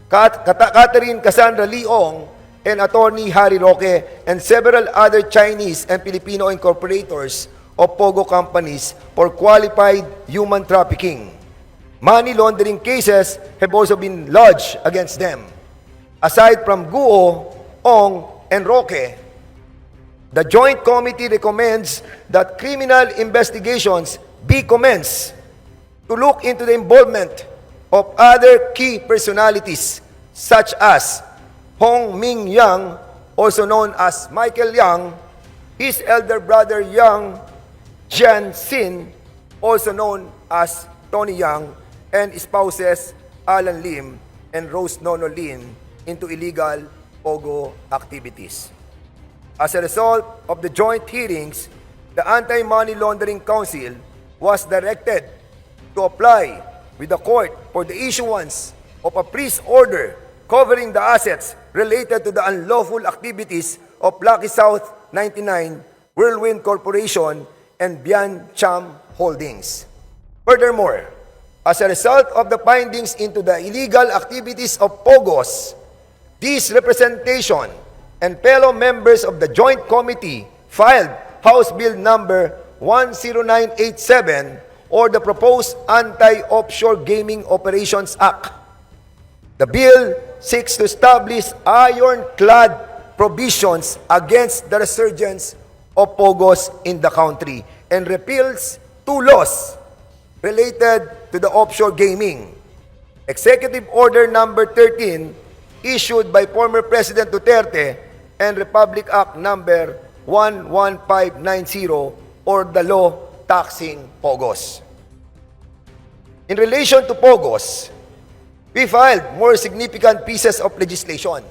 Catherine Cassandra Leong, and attorney Harry Roque, and several other Chinese and Filipino incorporators of POGO companies for qualified human trafficking. Money laundering cases have also been lodged against them. Aside from Guo, Ong, and Roque, the Joint Committee recommends that criminal investigations be commenced to look into the involvement of other key personalities such as Hong Ming Yang, also known as Michael Yang, his elder brother Yang Jian Xin, also known as Tony Yang, and spouses Alan Lim and Rose Nono Lin into illegal POGO activities. As a result of the joint hearings, the Anti-Money Laundering Council was directed to apply with the court for the issuance of a freeze order covering the assets related to the unlawful activities of Lucky South 99, Whirlwind Corporation, and Bian Cham Holdings. Furthermore, as a result of the findings into the illegal activities of POGOs, this representation and fellow members of the Joint Committee filed House Bill number 10987, or the proposed Anti-Offshore Gaming Operations Act. The bill seeks to establish ironclad provisions against the resurgence of POGOs in the country and repeals two laws related to the offshore gaming. Executive Order number 13, issued by former President Duterte, and Republic Act number 11590, or the law taxing POGOs. In relation to POGOs, we filed more significant pieces of legislation.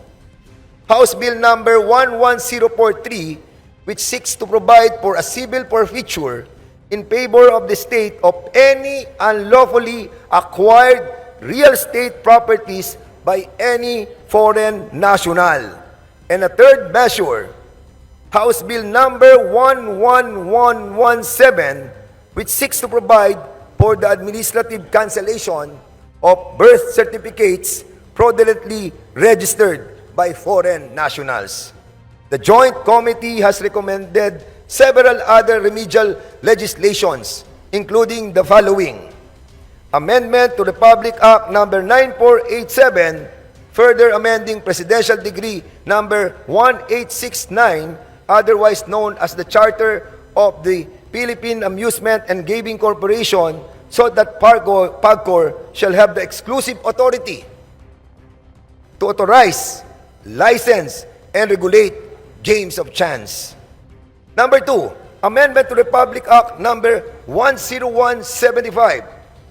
House Bill number 11043, which seeks to provide for a civil forfeiture in favor of the state of any unlawfully acquired real estate properties by any foreign national. And a third measure, House Bill number 11117, which seeks to provide for the administrative cancellation of birth certificates fraudulently registered by foreign nationals. The Joint Committee has recommended several other remedial legislations, including the following: Amendment to Republic Act number 9487, further amending Presidential Decree number 1869, otherwise known as the Charter of the Philippine Amusement and Gaming Corporation, so that PAGCOR shall have the exclusive authority to authorize, license, and regulate games of chance. Number 2, Amendment to Republic Act number 10175,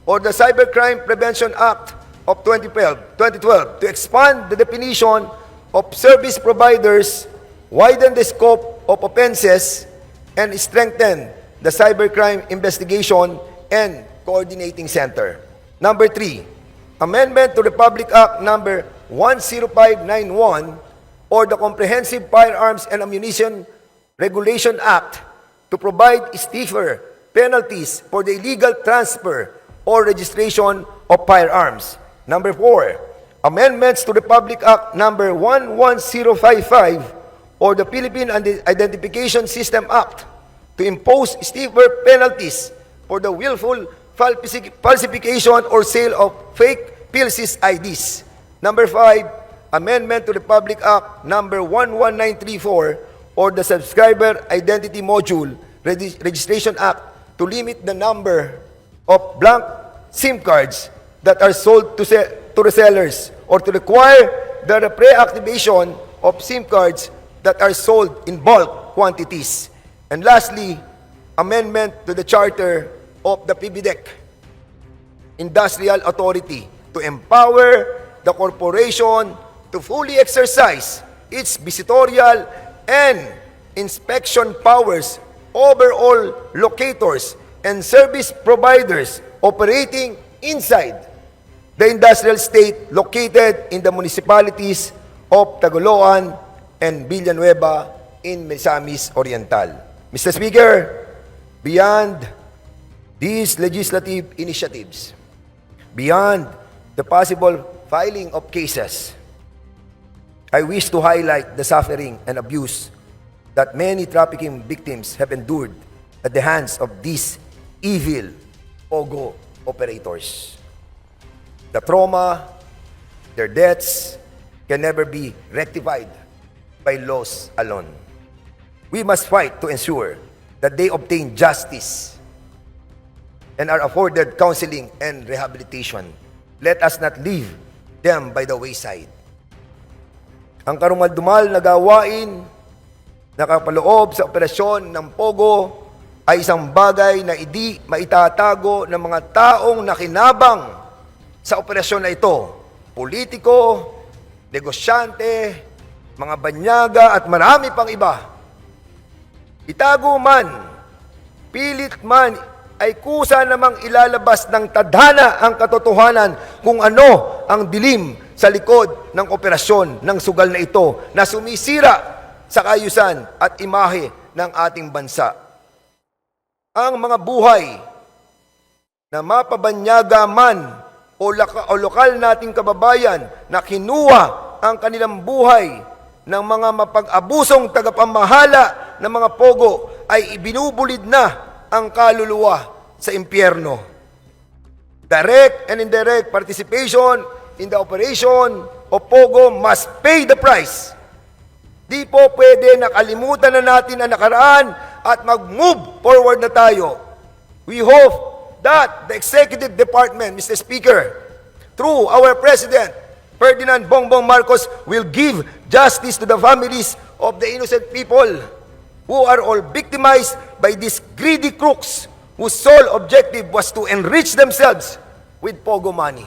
or the Cybercrime Prevention Act of 2012 to expand the definition of service providers, widen the scope of offenses, and strengthen the cybercrime investigation and coordinating center. Number 3, amendment to Republic Act number 10591 or the Comprehensive Firearms and Ammunition Regulation Act to provide stiffer penalties for the illegal transfer or registration of firearms. Number 4, amendments to Republic Act number 11055 or the Philippine Identification System Act to impose stiffer penalties for the willful falsification or sale of fake PLC's IDs. Number 5, amendment to Republic Act number 11934 or the Subscriber Identity Module Registration Act to limit the number of blank SIM cards that are sold to resellers or to require the pre-activation of SIM cards that are sold in bulk quantities. And lastly, amendment to the charter of the PBDEC Industrial Authority to empower the corporation to fully exercise its visitorial and inspection powers over all locators and service providers operating inside the industrial state located in the municipalities of Tagoloan and Villanueva in Misamis Oriental. Mr. Speaker, beyond these legislative initiatives, beyond the possible filing of cases, I wish to highlight the suffering and abuse that many trafficking victims have endured at the hands of these evil POGO operators. The trauma, their deaths can never be rectified by laws alone. We must fight to ensure that they obtain justice and are afforded counseling and rehabilitation. Let us not leave them by the wayside. Ang karumal-dumal na gawain nakapaloob sa operasyon ng POGO ay isang bagay na hindi maitatago ng mga taong nakinabang sa operasyon na ito. Politiko, negosyante, mga banyaga at marami pang iba. Itago man, pilit man, ay kusa namang ilalabas ng tadhana ang katotohanan kung ano ang dilim sa likod ng operasyon ng sugal na ito na sumisira sa kaayusan at imahe ng ating bansa. Ang mga buhay na mapabanyaga man o lokal nating kababayan na kinuha ang kanilang buhay ng mga mapag-abusong tagapamahala ng mga POGO ay ibinubulid na ang kaluluwa sa impyerno. Direct and indirect participation in the operation of POGO must pay the price. Di po pwede nakalimutan na natin ang nakaraan at mag-move forward na tayo. We hope that the Executive Department, Mr. Speaker, through our President, Ferdinand Bongbong Marcos, will give justice to the families of the innocent people who are all victimized by these greedy crooks whose sole objective was to enrich themselves with POGO money.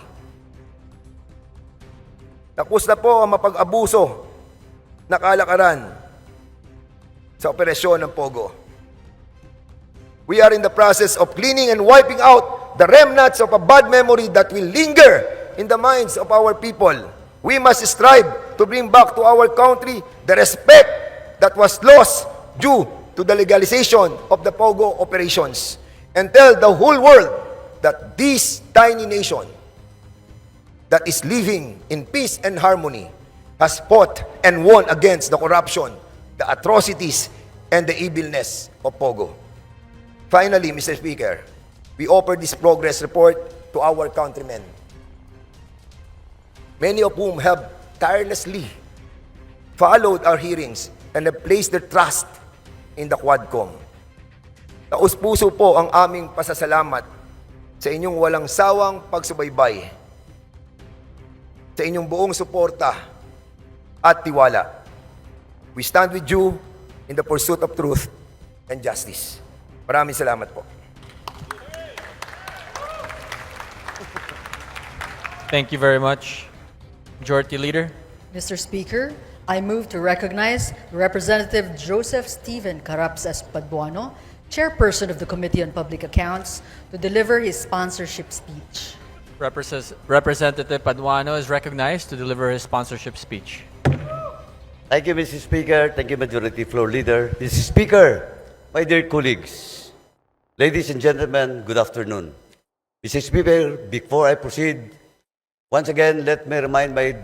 Tapos na po ang mapag-abuso na kalakaran sa operasyon ng POGO. We are in the process of cleaning and wiping out the remnants of a bad memory that will linger in the minds of our people. We must strive to bring back to our country the respect that was lost due to the legalization of the POGO operations and tell the whole world that this tiny nation that is living in peace and harmony has fought and won against the corruption, the atrocities, and the evilness of POGO. Finally, Mr. Speaker, we offer this progress report to our countrymen, many of whom have tirelessly followed our hearings and have placed their trust in the Quadcom. Taus-puso po ang aming pasasalamat sa inyong walang sawang pagsubaybay, sa inyong buong suporta at tiwala. We stand with you in the pursuit of truth and justice. Maraming salamat po. Thank you very much. Majority Leader. Mr. Speaker, I move to recognize Representative Joseph Stephen Carapzas Paduano, Chairperson of the Committee on Public Accounts, to deliver his sponsorship speech. Representative Paduano is recognized to deliver his sponsorship speech. Thank you, Mr. Speaker. Thank you, Majority Floor Leader. Mr. Speaker, my dear colleagues, ladies and gentlemen, good afternoon. Mr. Speaker, before I proceed, once again, let me remind my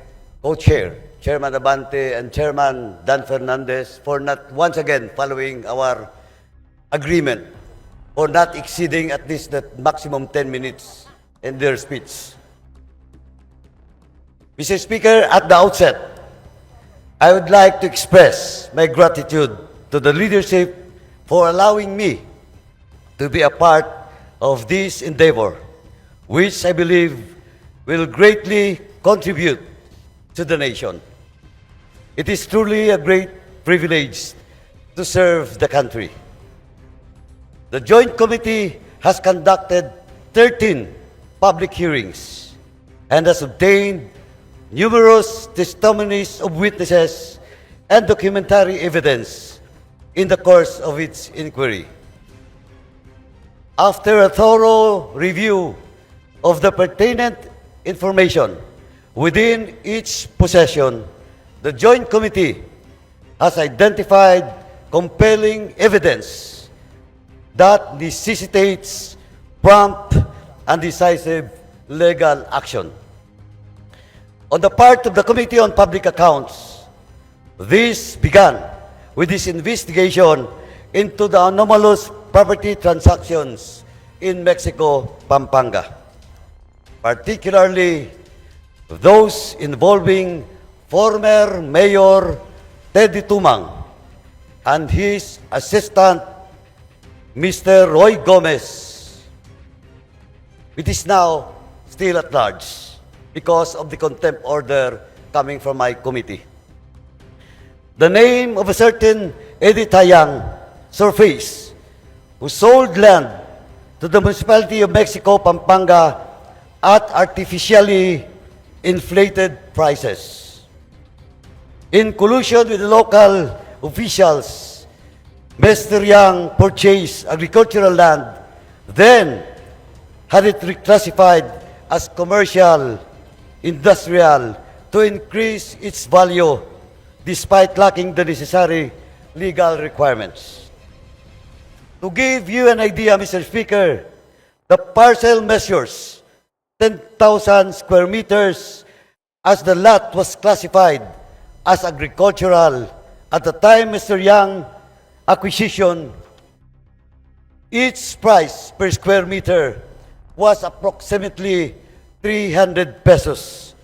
co-chair, Chairman Abante and Chairman Dan Fernandez, for not once again following our agreement for not exceeding at least the maximum 10 minutes in their speech. Mr. Speaker, at the outset, I would like to express my gratitude to the leadership for allowing me to be a part of this endeavor, which I believe will greatly contribute to the nation. It is truly a great privilege to serve the country. The Joint Committee has conducted 13 public hearings and has obtained numerous testimonies of witnesses and documentary evidence in the course of its inquiry. After a thorough review of the pertinent information within each possession, the Joint Committee has identified compelling evidence that necessitates prompt and decisive legal action. On the part of the Committee on Public Accounts, this began with this investigation into the anomalous property transactions in Mexico, Pampanga, particularly those involving former Mayor Teddy Tumang and his assistant, Mr. Roy Gomez. It is now still at large because of the contempt order coming from my committee. The name of a certain Eddie Tayang surfaced, who sold land to the municipality of Mexico, Pampanga, at artificially inflated prices. In collusion with the local officials, Mr. Yang purchased agricultural land, then had it reclassified as commercial, industrial, to increase its value despite lacking the necessary legal requirements. To give you an idea, Mr. Speaker, the parcel measures 10,000 square meters as the lot was classified as agricultural at the time Mr. Yang acquisition. Its price per square meter was approximately 300 pesos,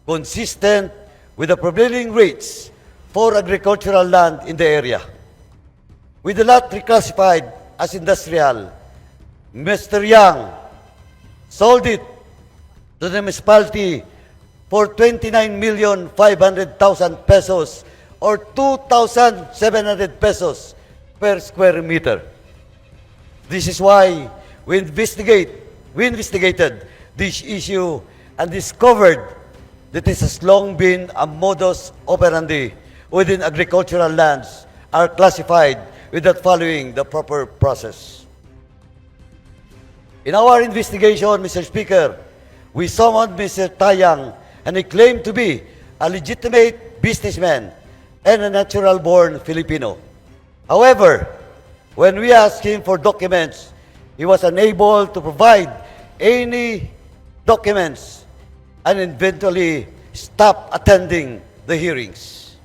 consistent with the prevailing rates for agricultural land in the area. With the lot reclassified as industrial, Mr. Yang sold it to the municipality for 29,500,000 pesos or 2,700 pesos per square meter. This is why we investigated this issue and discovered that it has long been a modus operandi within agricultural lands are classified without following the proper process. In our investigation, Mr. Speaker, we summoned Mr. Tayang and he claimed to be a legitimate businessman and a natural-born Filipino. However, when we asked him for documents, he was unable to provide any documents and eventually stopped attending the hearings.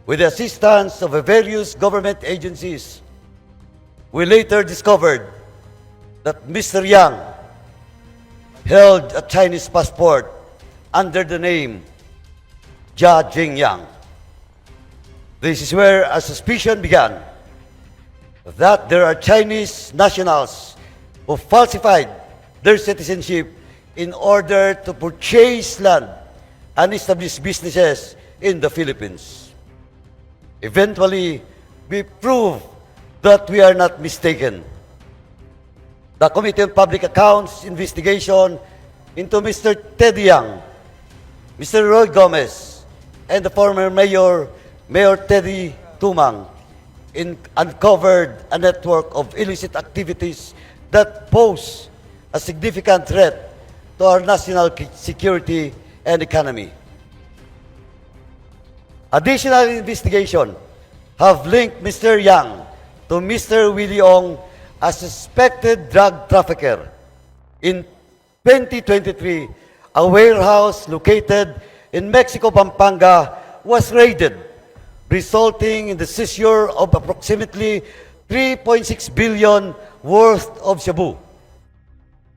With the assistance of various government agencies, we later discovered that Mr. Yang held a Chinese passport under the name Jia Jingyang. This is where a suspicion began that there are Chinese nationals who falsified their citizenship in order to purchase land and establish businesses in the Philippines. Eventually, we proved that we are not mistaken. The Committee on Public Accounts investigation into Mr. Teddy Yang, Mr. Roy Gomez, and the former Mayor Teddy Tumang, uncovered a network of illicit activities that pose a significant threat to our national security and economy. Additional investigation have linked Mr. Yang to Mr. Willie Ong, a suspected drug trafficker. In 2023, a warehouse located in Mexico, Pampanga was raided, resulting in the seizure of approximately 3.6 billion worth of shabu.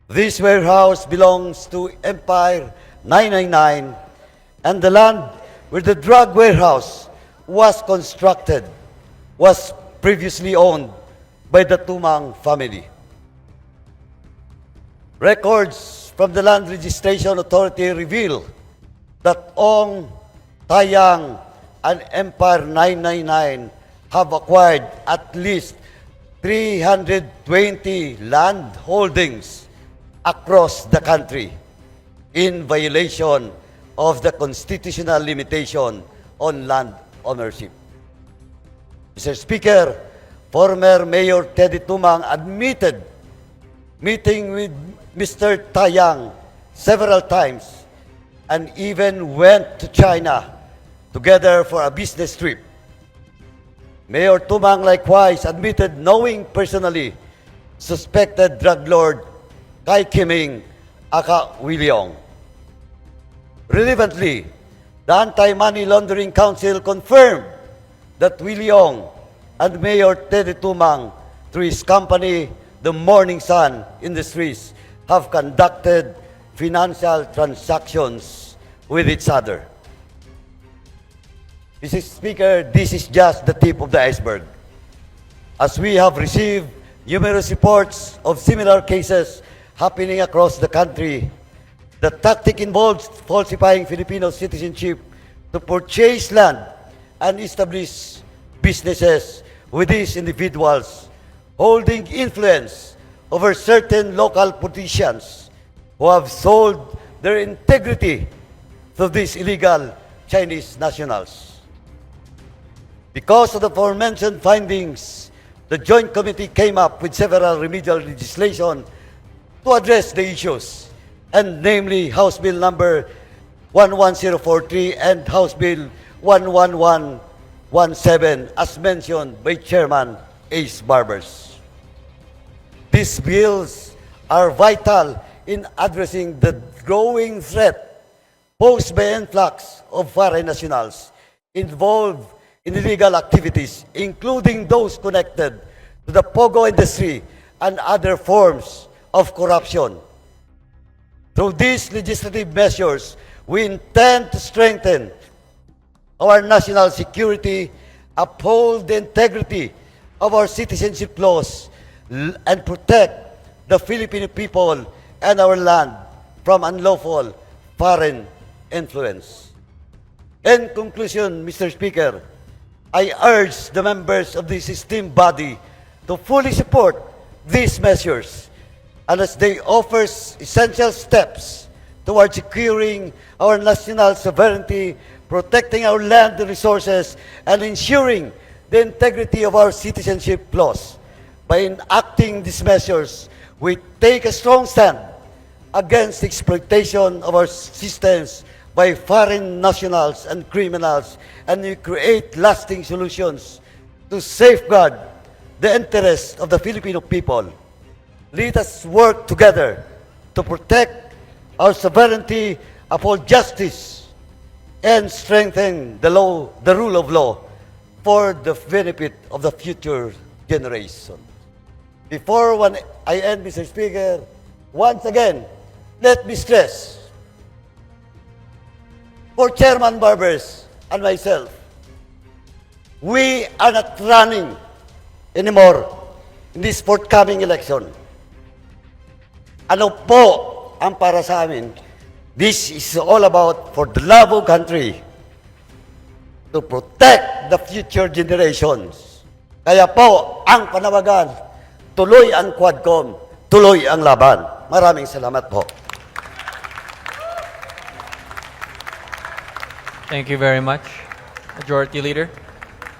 This warehouse belongs to Empire 999, and the land where the drug warehouse was constructed was previously owned by the Tumang family. Records from the Land Registration Authority reveal that Ong, Tayang, and Empire 999 have acquired at least 320 land holdings across the country in violation of the constitutional limitation on land ownership. Mr. Speaker, former Mayor Teddy Tumang admitted meeting with Mr. Tayang several times and even went to China together for a business trip. Mayor Tumang likewise admitted knowing personally suspected drug lord Kai Kiming aka Williong. Relevantly, the Anti-Money Laundering Council confirmed that Williong and Mayor Teddy Tumang, through his company, the Morning Sun Industries, have conducted financial transactions with each other. Mr. Speaker, this is just the tip of the iceberg. As we have received numerous reports of similar cases happening across the country, the tactic involves falsifying Filipino citizenship to purchase land and establish businesses with these individuals, holding influence over certain local politicians who have sold their integrity to these illegal Chinese nationals. Because of the aforementioned findings, the Joint Committee came up with several remedial legislation to address the issues, and namely House Bill number 11043 and House Bill 11117, as mentioned by Chairman Ace Barbers. These bills are vital in addressing the growing threat posed by influx of foreign nationals involved in illegal activities, including those connected to the POGO industry and other forms of corruption. Through these legislative measures, we intend to strengthen our national security, uphold the integrity of our citizenship laws, and protect the Filipino people and our land from unlawful foreign influence. In conclusion, Mr. Speaker, I urge the members of this esteemed body to fully support these measures, and as they offer essential steps towards securing our national sovereignty, protecting our land resources, and ensuring the integrity of our citizenship laws. By enacting these measures, we take a strong stand against exploitation of our systems by foreign nationals and criminals, and we create lasting solutions to safeguard the interests of the Filipino people. Let us work together to protect our sovereignty, uphold justice, and strengthen the rule of law for the benefit of the future generation. Before I end, Mr. Speaker, once again, let me stress, for Chairman Barbers and myself, we are not running anymore in this forthcoming election. Ano po ang para sa amin? This is all about for the love of country, to protect the future generations. Kaya po, ang panawagan, tuloy ang Quadcom, tuloy ang laban. Maraming salamat po. Thank you very much. Majority Leader.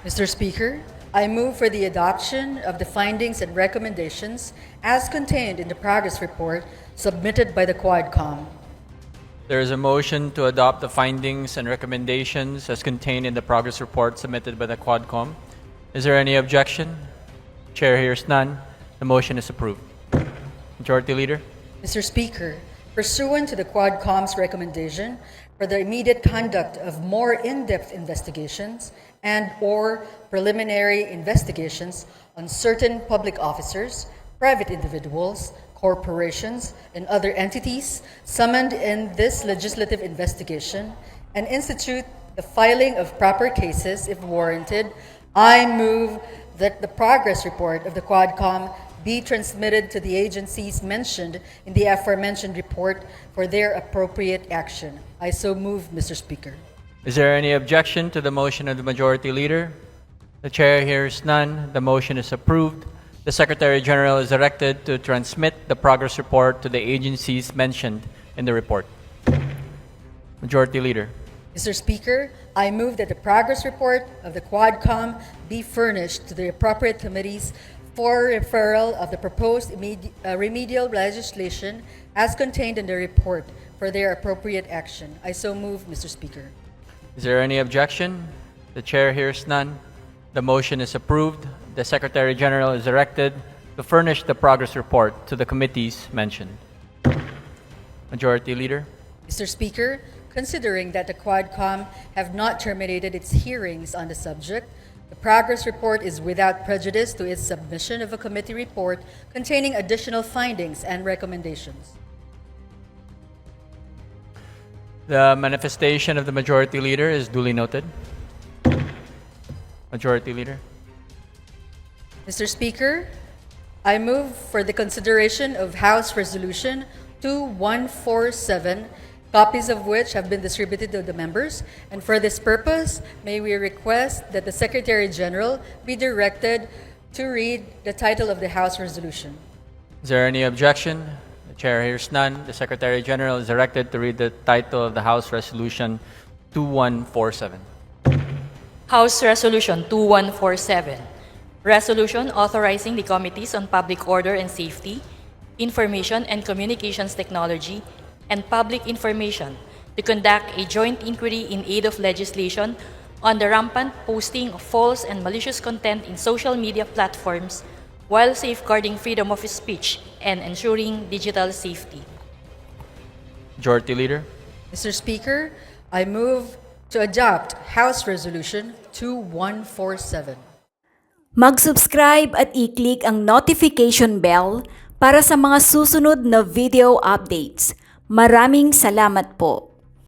Mr. Speaker, I move for the adoption of the findings and recommendations as contained in the progress report submitted by the Quadcom. There is a motion to adopt the findings and recommendations as contained in the progress report submitted by the Quadcom. Is there any objection? Chair hears none. The motion is approved. Majority Leader. Mr. Speaker, pursuant to the Quadcom's recommendation for the immediate conduct of more in-depth investigations and/or preliminary investigations on certain public officers, private individuals, corporations, and other entities summoned in this legislative investigation, and institute the filing of proper cases if warranted, I move that the progress report of the Quadcom be transmitted to the agencies mentioned in the aforementioned report for their appropriate action. I so move, Mr. Speaker. Is there any objection to the motion of the Majority Leader? The Chair hears none. The motion is approved. The Secretary General is directed to transmit the progress report to the agencies mentioned in the report. Majority Leader. Mr. Speaker, I move that the progress report of the Quadcom be furnished to the appropriate committees for referral of the proposed remedial legislation as contained in the report for their appropriate action. I so move, Mr. Speaker. Is there any objection? The Chair hears none. The motion is approved. The Secretary General is directed to furnish the progress report to the committees mentioned. Majority Leader. Mr. Speaker, considering that the Quadcom have not terminated its hearings on the subject, the progress report is without prejudice to its submission of a committee report containing additional findings and recommendations. The manifestation of the Majority Leader is duly noted. Majority Leader. Mr. Speaker, I move for the consideration of House Resolution 2147, copies of which have been distributed to the members, and for this purpose, may we request that the Secretary General be directed to read the title of the House Resolution. Is there any objection? The Chair hears none. The Secretary General is directed to read the title of the House Resolution 2147. House Resolution 2147, Resolution authorizing the Committees on Public Order and Safety, Information and Communications Technology, and Public Information to conduct a joint inquiry in aid of legislation on the rampant posting of false and malicious content in social media platforms while safeguarding freedom of speech and ensuring digital safety. Majority Leader. Mr. Speaker, I move to adopt House Resolution 2147. Mag-subscribe at i-click ang notification bell para sa mga susunod na video updates. Maraming salamat po.